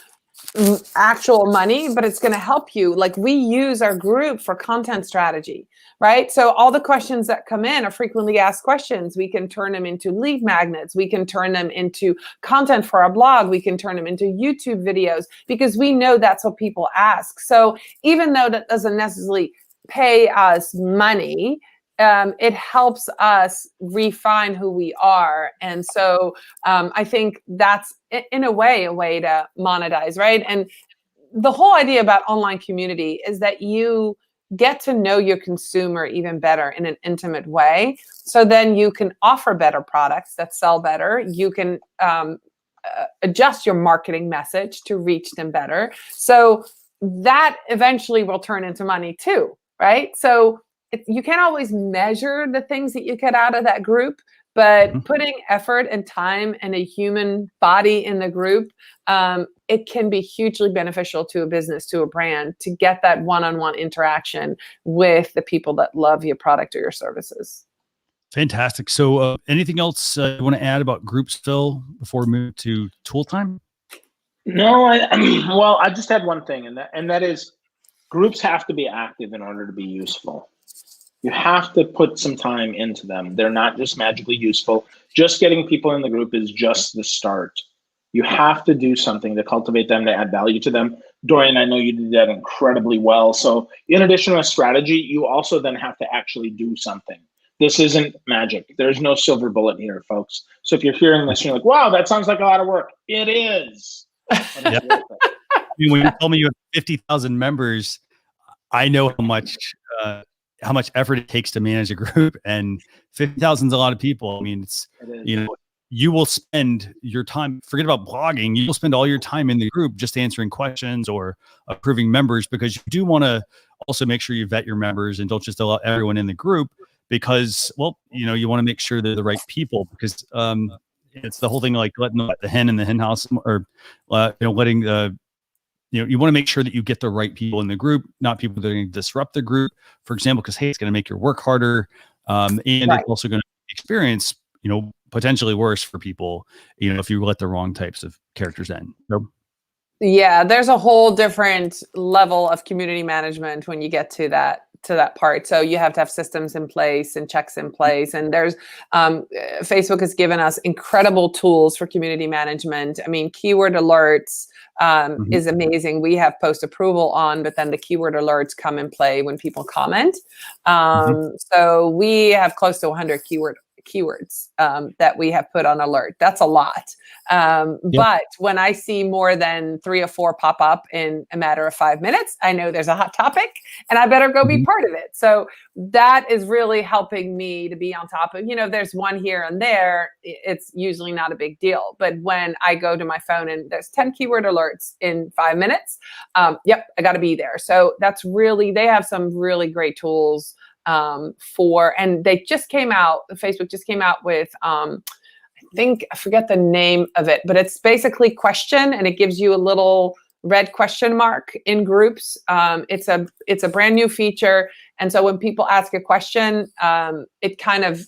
actual money, but it's going to help you. Like, we use our group for content strategy, right? So all the questions that come in are frequently asked questions. We can turn them into lead magnets. We can turn them into content for our blog. We can turn them into YouTube videos, because we know that's what people ask. So even though that doesn't necessarily pay us money, it helps us refine who we are. And so I think that's in a way to monetize, right? And the whole idea about online community is that you get to know your consumer even better in an intimate way. So then you can offer better products that sell better. You can adjust your marketing message to reach them better. So that eventually will turn into money too, right? So you can't always measure the things that you get out of that group, but putting effort and time and a human body in the group, it can be hugely beneficial to a business, to a brand, to get that one-on-one interaction with the people that love your product or your services. Fantastic. So anything else you want to add about groups, Phil, before we move to tool time? No, well, I just had one thing, and that is groups have to be active in order to be useful. You have to put some time into them. They're not just magically useful. Just getting people in the group is just the start. You have to do something to cultivate them, to add value to them. Dorien, I know you did that incredibly well. So in addition to a strategy, you also then have to actually do something. This isn't magic. There's no silver bullet here, folks. So if you're hearing this and you're like, wow, that sounds like a lot of work. It is. When you told me you have 50,000 members, I know how much effort it takes to manage a group, and 50,000 is a lot of people. I mean, you will spend your time, forget about blogging, you will spend all your time in the group just answering questions or approving members, because you do want to also make sure you vet your members and don't just allow everyone in the group, because, well, you want to make sure they're the right people, because it's the whole thing, like letting the hen in the hen house, or letting you want to make sure that you get the right people in the group, not people that are going to disrupt the group, for example, because, hey, it's going to make your work harder. And It's also going to experience, potentially worse for people, if you let the wrong types of characters in. So, yeah, there's a whole different level of community management when you get to that part. So you have to have systems in place and checks in place. And there's Facebook has given us incredible tools for community management. I mean, keyword alerts is amazing. We have post approval on, but then the keyword alerts come in play when people comment. So we have close to 100 keywords that we have put on alert. That's a lot. But when I see more than 3 or 4 pop up in a matter of 5 minutes, I know there's a hot topic and I better go be part of it. So that is really helping me to be on top of, there's one here and there, it's usually not a big deal. But when I go to my phone and there's 10 keyword alerts in 5 minutes, I got to be there. So that's really, they have some really great tools and they just came out, Facebook just came out with, I forget the name of it, but it's basically question, and it gives you a little red question mark in groups. It's a brand new feature. And so when people ask a question, it kind of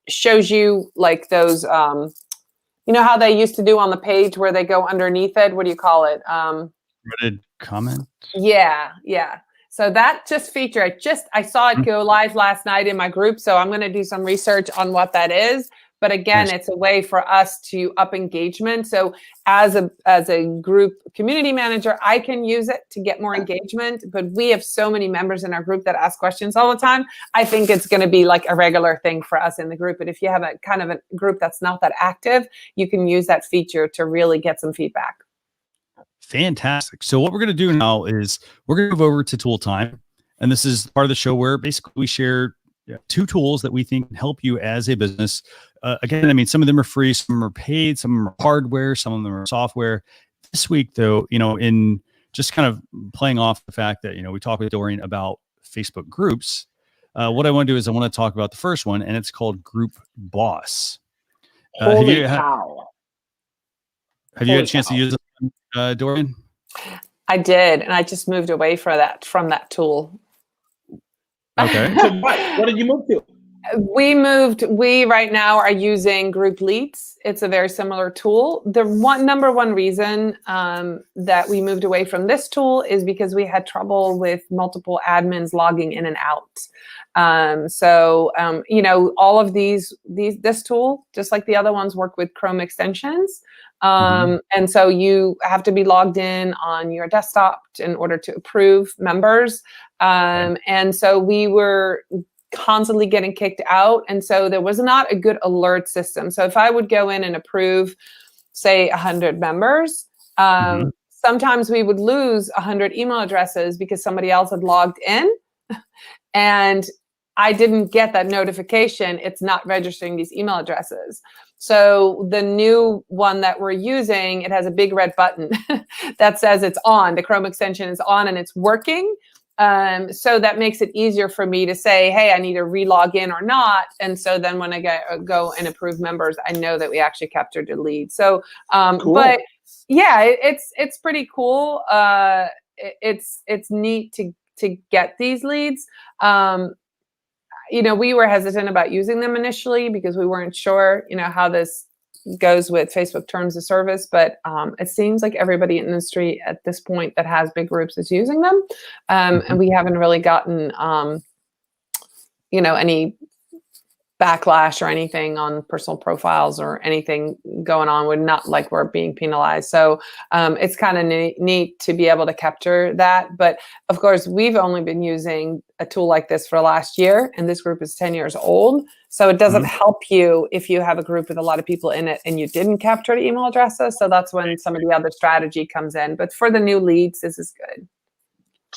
shows you like those, how they used to do on the page where they go underneath it. What do you call it? Reddit comment. Yeah. So that feature, I saw it go live last night in my group. So I'm going to do some research on what that is. But again, it's a way for us to up engagement. So as a group community manager, I can use it to get more engagement. But we have so many members in our group that ask questions all the time. I think it's going to be like a regular thing for us in the group. But if you have a kind of a group that's not that active, you can use that feature to really get some feedback. Fantastic. So what we're going to do now is we're going to move over to tool time. And this is part of the show where basically we share 2 tools that we think can help you as a business. Again, I mean, some of them are free, some of them are paid, some of them are hardware, some of them are software. This week, though, in just kind of playing off the fact that, we talked with Dorien about Facebook groups, what I want to do is I want to talk about the first one, and it's called Group Boss. Holy cow. Have you had a chance to use it, Dorien? I did, and I just moved away from that tool. Okay. So what did you move to? We right now are using Group Leads. It's a very similar tool. The number one reason that we moved away from this tool is because we had trouble with multiple admins logging in and out. So all of this tool, just like the other ones, work with Chrome extensions. And so you have to be logged in on your desktop in order to approve members. And so we were constantly getting kicked out. And so there was not a good alert system. So if I would go in and approve, say 100 members, sometimes we would lose 100 email addresses because somebody else had logged in and I didn't get that notification. It's not registering these email addresses. So the new one that we're using, it has a big red button that says it's on. The Chrome extension is on and it's working. So that makes it easier for me to say, hey, I need to re-log in or not. And so then when I go and approve members, I know that we actually captured a lead. So, Cool. But yeah, it's pretty cool. It's neat to get these leads. We were hesitant about using them initially because we weren't sure, how this goes with Facebook terms of service, but it seems like everybody in the industry at this point that has big groups is using them. And we haven't really gotten, any backlash or anything on personal profiles or anything going on. We're not like we're being penalized. So it's kind of neat to be able to capture that. But of course, we've only been using a tool like this for last year, and this group is 10 years old. So it doesn't help you if you have a group with a lot of people in it and you didn't capture the email addresses. So that's when some of the other strategy comes in. But for the new leads, this is good.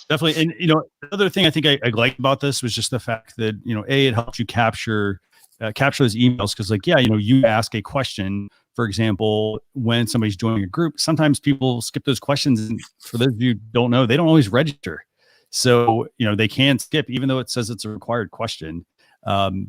Definitely. And, the other thing I think I liked about this was just the fact that, it helps you capture those emails. Cause you ask a question, for example, when somebody's joining a group, sometimes people skip those questions. And for those of you who don't know, they don't always register. So, they can skip, even though it says it's a required question.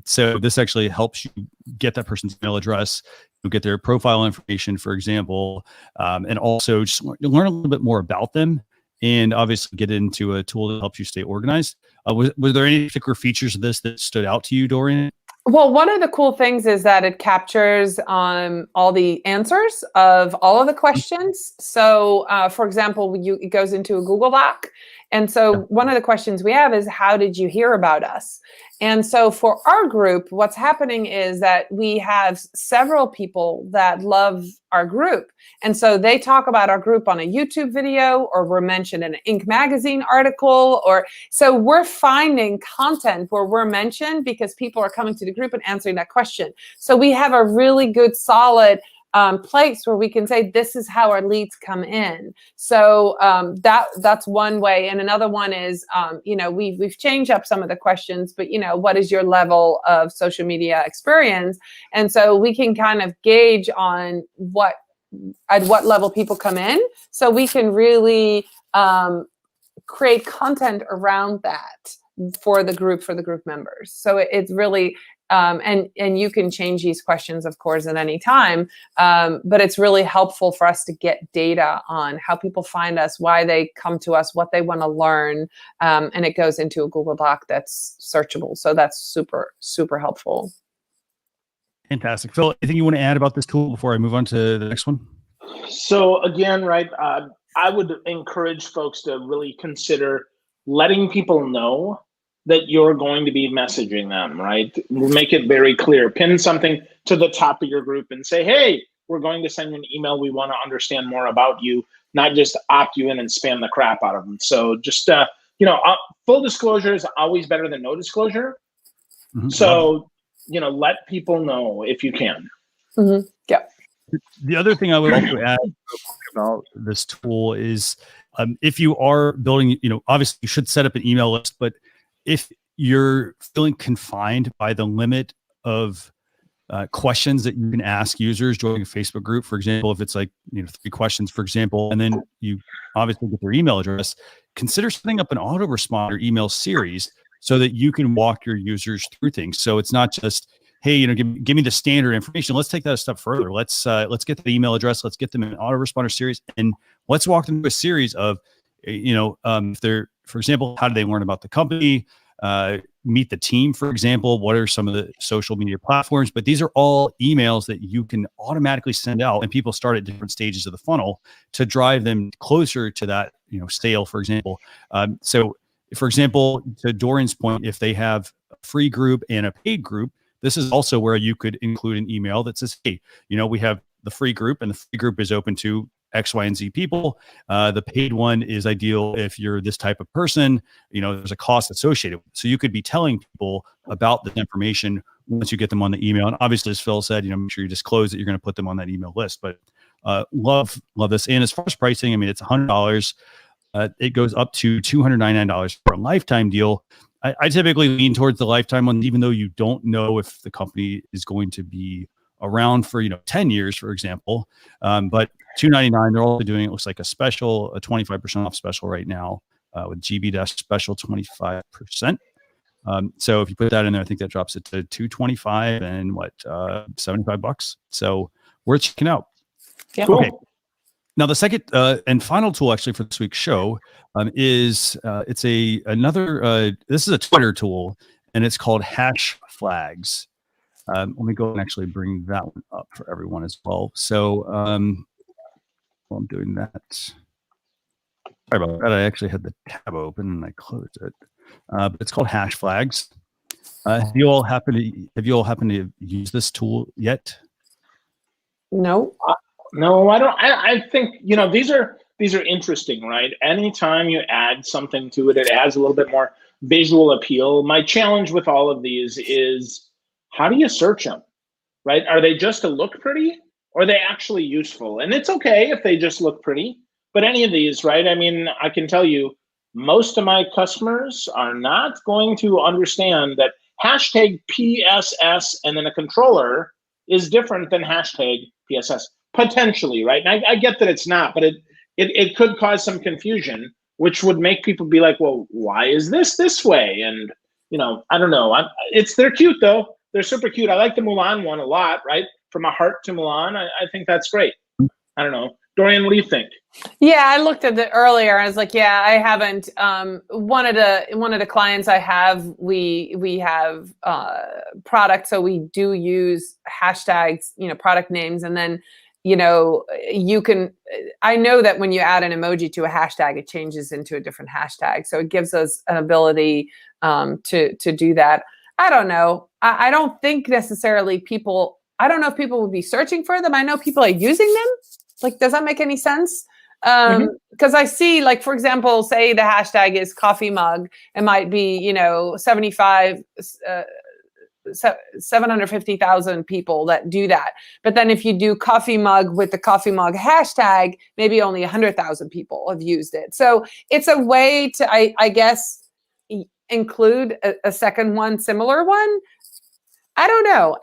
So this actually helps you get that person's email address, get their profile information, for example, and also just learn a little bit more about them, and obviously get into a tool that helps you stay organized. Were there any particular features of this that stood out to you, Dorien? Well, one of the cool things is that it captures all the answers of all of the questions. So, for example, it goes into a Google Doc. And so one of the questions we have is, how did you hear about us? And so for our group, what's happening is that we have several people that love our group. And so they talk about our group on a YouTube video, or we're mentioned in an Inc. magazine article, or so we're finding content where we're mentioned because people are coming to the group and answering that question. So we have a really good, solid place where we can say, this is how our leads come in. So that's one way. And another one is, we've changed up some of the questions, but what is your level of social media experience? And so we can kind of gauge on at what level people come in. So we can really create content around that for the group members. So it's really, and you can change these questions, of course, at any time. But it's really helpful for us to get data on how people find us, why they come to us, what they want to learn. And it goes into a Google Doc that's searchable. So that's super, super helpful. Fantastic. Phil, anything you want to add about this tool before I move on to the next one? So again, right, I would encourage folks to really consider letting people know that you're going to be messaging them, right? Make it very clear. Pin something to the top of your group and say, hey, we're going to send you an email. We want to understand more about you, not just opt you in and spam the crap out of them. So just, full disclosure is always better than no disclosure. So, let people know if you can. Yeah. The other thing I would also add about this tool is if you are building, obviously you should set up an email list, but if you're feeling confined by the limit of questions that you can ask users joining a Facebook group, for example, if it's like 3 questions, for example, and then you obviously get their email address, consider setting up an autoresponder email series so that you can walk your users through things. So it's not just, hey, give me the standard information. Let's take that a step further. Let's get the email address. Let's get them in an autoresponder series, and let's walk them through a series of, if they're, for example, how do they learn about the company? Meet the team, for example. What are some of the social media platforms? But these are all emails that you can automatically send out, and people start at different stages of the funnel to drive them closer to that, sale, for example. So, for example, to Dorian's point, if they have a free group and a paid group, this is also where you could include an email that says, hey, we have the free group, and the free group is open to X, Y, and Z people. The paid one is ideal if you're this type of person. There's a cost associated with it. So you could be telling people about this information once you get them on the email. And obviously, as Phil said, make sure you disclose that you're going to put them on that email list. But love this. And as far as pricing, it's $100. It goes up to $299 for a lifetime deal. I typically lean towards the lifetime one, even though you don't know if the company is going to be around for 10 years, for example. But $299, they're also doing, it looks like a 25% off special right now with GB Dash special 25%. So if you put that in there, I think that drops it to $225 and $75. So worth checking out. Yeah. Okay. Now the second and final tool actually for this week's show is this is a Twitter tool, and it's called Hash Flags. Let me go and actually bring that one up for everyone as well. So while I'm doing that, sorry about that. I actually had the tab open and I closed it. But it's called Hash Flags. Have you all happened to use this tool yet? No. No, I don't. I think these are interesting, right? Anytime you add something to it, it adds a little bit more visual appeal. My challenge with all of these is, how do you search them, right? Are they just to look pretty, or are they actually useful? And it's okay if they just look pretty, but any of these, right? I can tell you, most of my customers are not going to understand that hashtag PSS and then a controller is different than hashtag PSS. Potentially, right? And I get that it's not, but it could cause some confusion, which would make people be like, well, why is this way? And, I don't know. They're cute, though. They're super cute. I like the Mulan one a lot, right? From a heart to Mulan. I think that's great. I don't know. Dorien, what do you think? Yeah, I looked at it earlier. I was like, yeah, I haven't. One of the clients I have, we have products, so we do use hashtags, product names, and then you can. I know that when you add an emoji to a hashtag, it changes into a different hashtag, so it gives us an ability to do that. I don't know. I don't think necessarily people. I don't know if people would be searching for them. I know people are using them. Like, does that make any sense? Because I see, like, for example, say the hashtag is coffee mug. It might be, 750,000 people that do that. But then if you do coffee mug with the coffee mug hashtag, maybe only 100,000 people have used it. So it's a way to, I guess, include a second one, similar one. I don't know.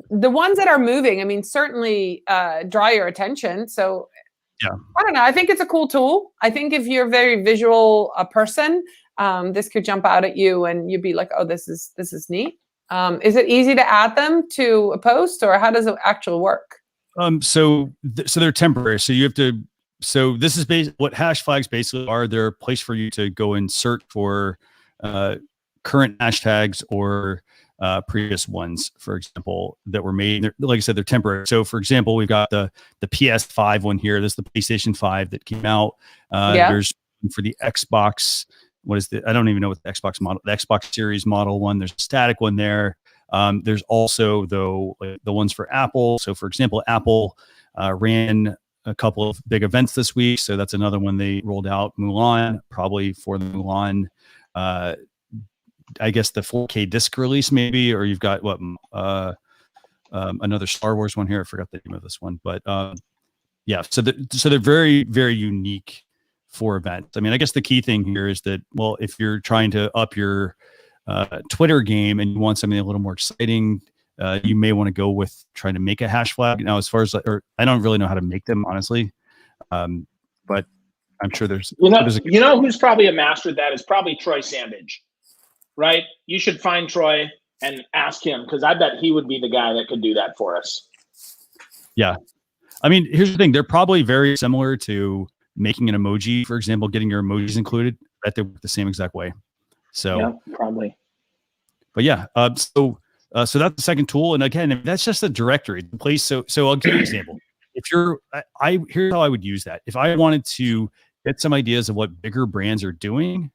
The ones that are moving, certainly draw your attention. So yeah, I don't know. I think it's a cool tool. I think if you're a very visual person, this could jump out at you and you'd be like, oh, this is neat. Is it easy to add them to a post, or how does it actually work? So they're temporary. So you have to. So this is what hash flags basically are. They're a place for you to go and search for current hashtags or previous ones, for example, that were made. Like I said, they're temporary. So, for example, we've got the PS5 one here. This is the PlayStation 5 that came out. There's for the Xbox. I don't even know what the Xbox model, the Xbox Series model one. There's a static one there. There's also, though, the ones for Apple. So, for example, Apple ran a couple of big events this week. So that's another one they rolled out. Mulan, probably for the Mulan, I guess the 4K disc release maybe, or you've got another Star Wars one here. I forgot the name of this one, but yeah. So they're very, very unique for events. I guess the key thing here is that, well, if you're trying to up your Twitter game and you want something a little more exciting, you may want to go with trying to make a hash flag. Now, as far as I don't really know how to make them, honestly, but I'm sure there's who's probably a master at that is probably Troy Sandage, right? You should find Troy and ask him, because I bet he would be the guy that could do that for us. Yeah, here's the thing: they're probably very similar to making an emoji, for example, getting your emojis included. I bet they work the same exact way. So yeah, probably. But yeah, so that's the second tool, and again, that's just a directory place. So I'll give you an example. If here's how I would use that. If I wanted to get some ideas of what bigger brands are doing,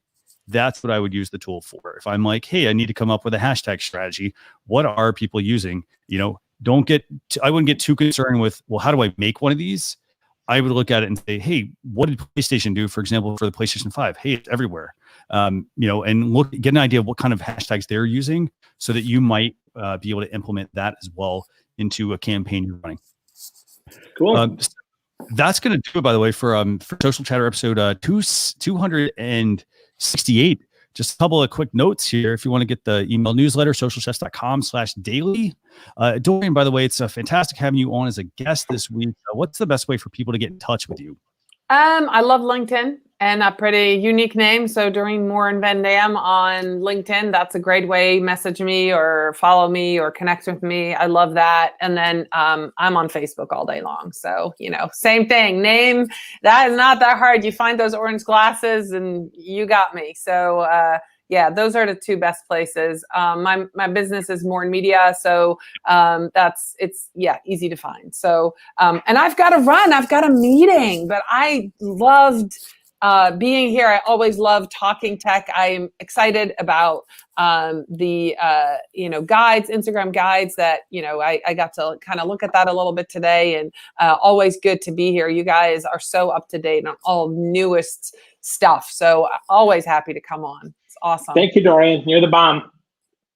that's what I would use the tool for. If I'm like, hey, I need to come up with a hashtag strategy. What are people using? I wouldn't get too concerned with, well, how do I make one of these? I would look at it and say, hey, what did PlayStation do, for example, for the PlayStation 5? Hey, it's everywhere. And get an idea of what kind of hashtags they're using so that you might be able to implement that as well into a campaign you're running. Cool. That's going to do it, by the way, for Social Chatter episode 268. Just a couple of quick notes here. If you want to get the email newsletter, socialchefs.com/daily. Dorien, by the way, it's fantastic having you on as a guest this week. What's the best way for people to get in touch with you? I love LinkedIn and a pretty unique name. So during Morin-van on LinkedIn, that's a great way. Message me or follow me or connect with me. I love that. And then I'm on Facebook all day long. So, same thing. Name, that is not that hard. You find those orange glasses and you got me. So yeah, those are the two best places. My business is Morin Media, so it's easy to find. So and I've got to run. I've got a meeting, but I loved being here. I always love talking tech. I'm excited about the guides, Instagram guides that I got to kind of look at that a little bit today, and always good to be here. You guys are so up to date on all newest stuff, so always happy to come on. Awesome. Thank you, Dorien. You're the bomb.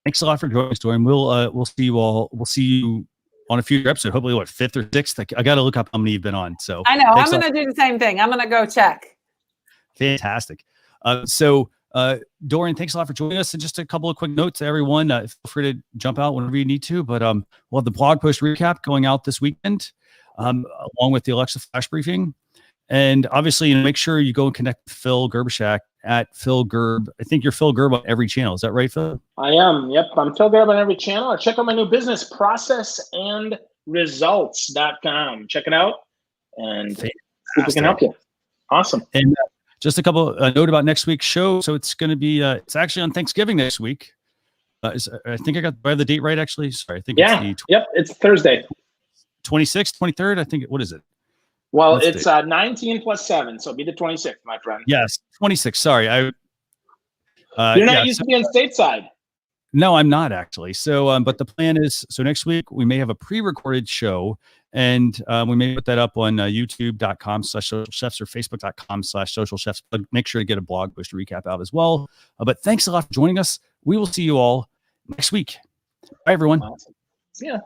Thanks a lot for joining us, Dorien. We'll see you all. We'll see you on a future episode. Hopefully, 5th or 6th? I got to look up how many you've been on. So I know I'm going to do the same thing. I'm going to go check. Fantastic. Dorien, thanks a lot for joining us. And just a couple of quick notes to everyone. Feel free to jump out whenever you need to. But we'll have the blog post recap going out this weekend, along with the Alexa flash briefing. And obviously, make sure you go and connect with Phil Gerbyshak at Phil Gerb. I think you're Phil Gerb on every channel. Is that right, Phil? I am. Yep. I'm Phil Gerb on every channel. Or check out my new business, processandresults.com. Check it out and see if we can help you. Awesome. And just a couple note about next week's show. So it's going to be, it's actually on Thanksgiving next week. I think I have the date right, actually. Sorry. I think it's Thursday. 26th, 23rd. I think, what is it? Well, it's 19 plus 7, so it'll be the 26th, my friend. Yes, 26. Sorry, you're not used to being stateside. No, I'm not actually. So, but the plan is, so next week we may have a pre-recorded show, and we may put that up on youtube.com/socialchefs or facebook.com/socialchefs. But make sure to get a blog post recap out as well. But thanks a lot for joining us. We will see you all next week. Bye, everyone. Awesome. See ya.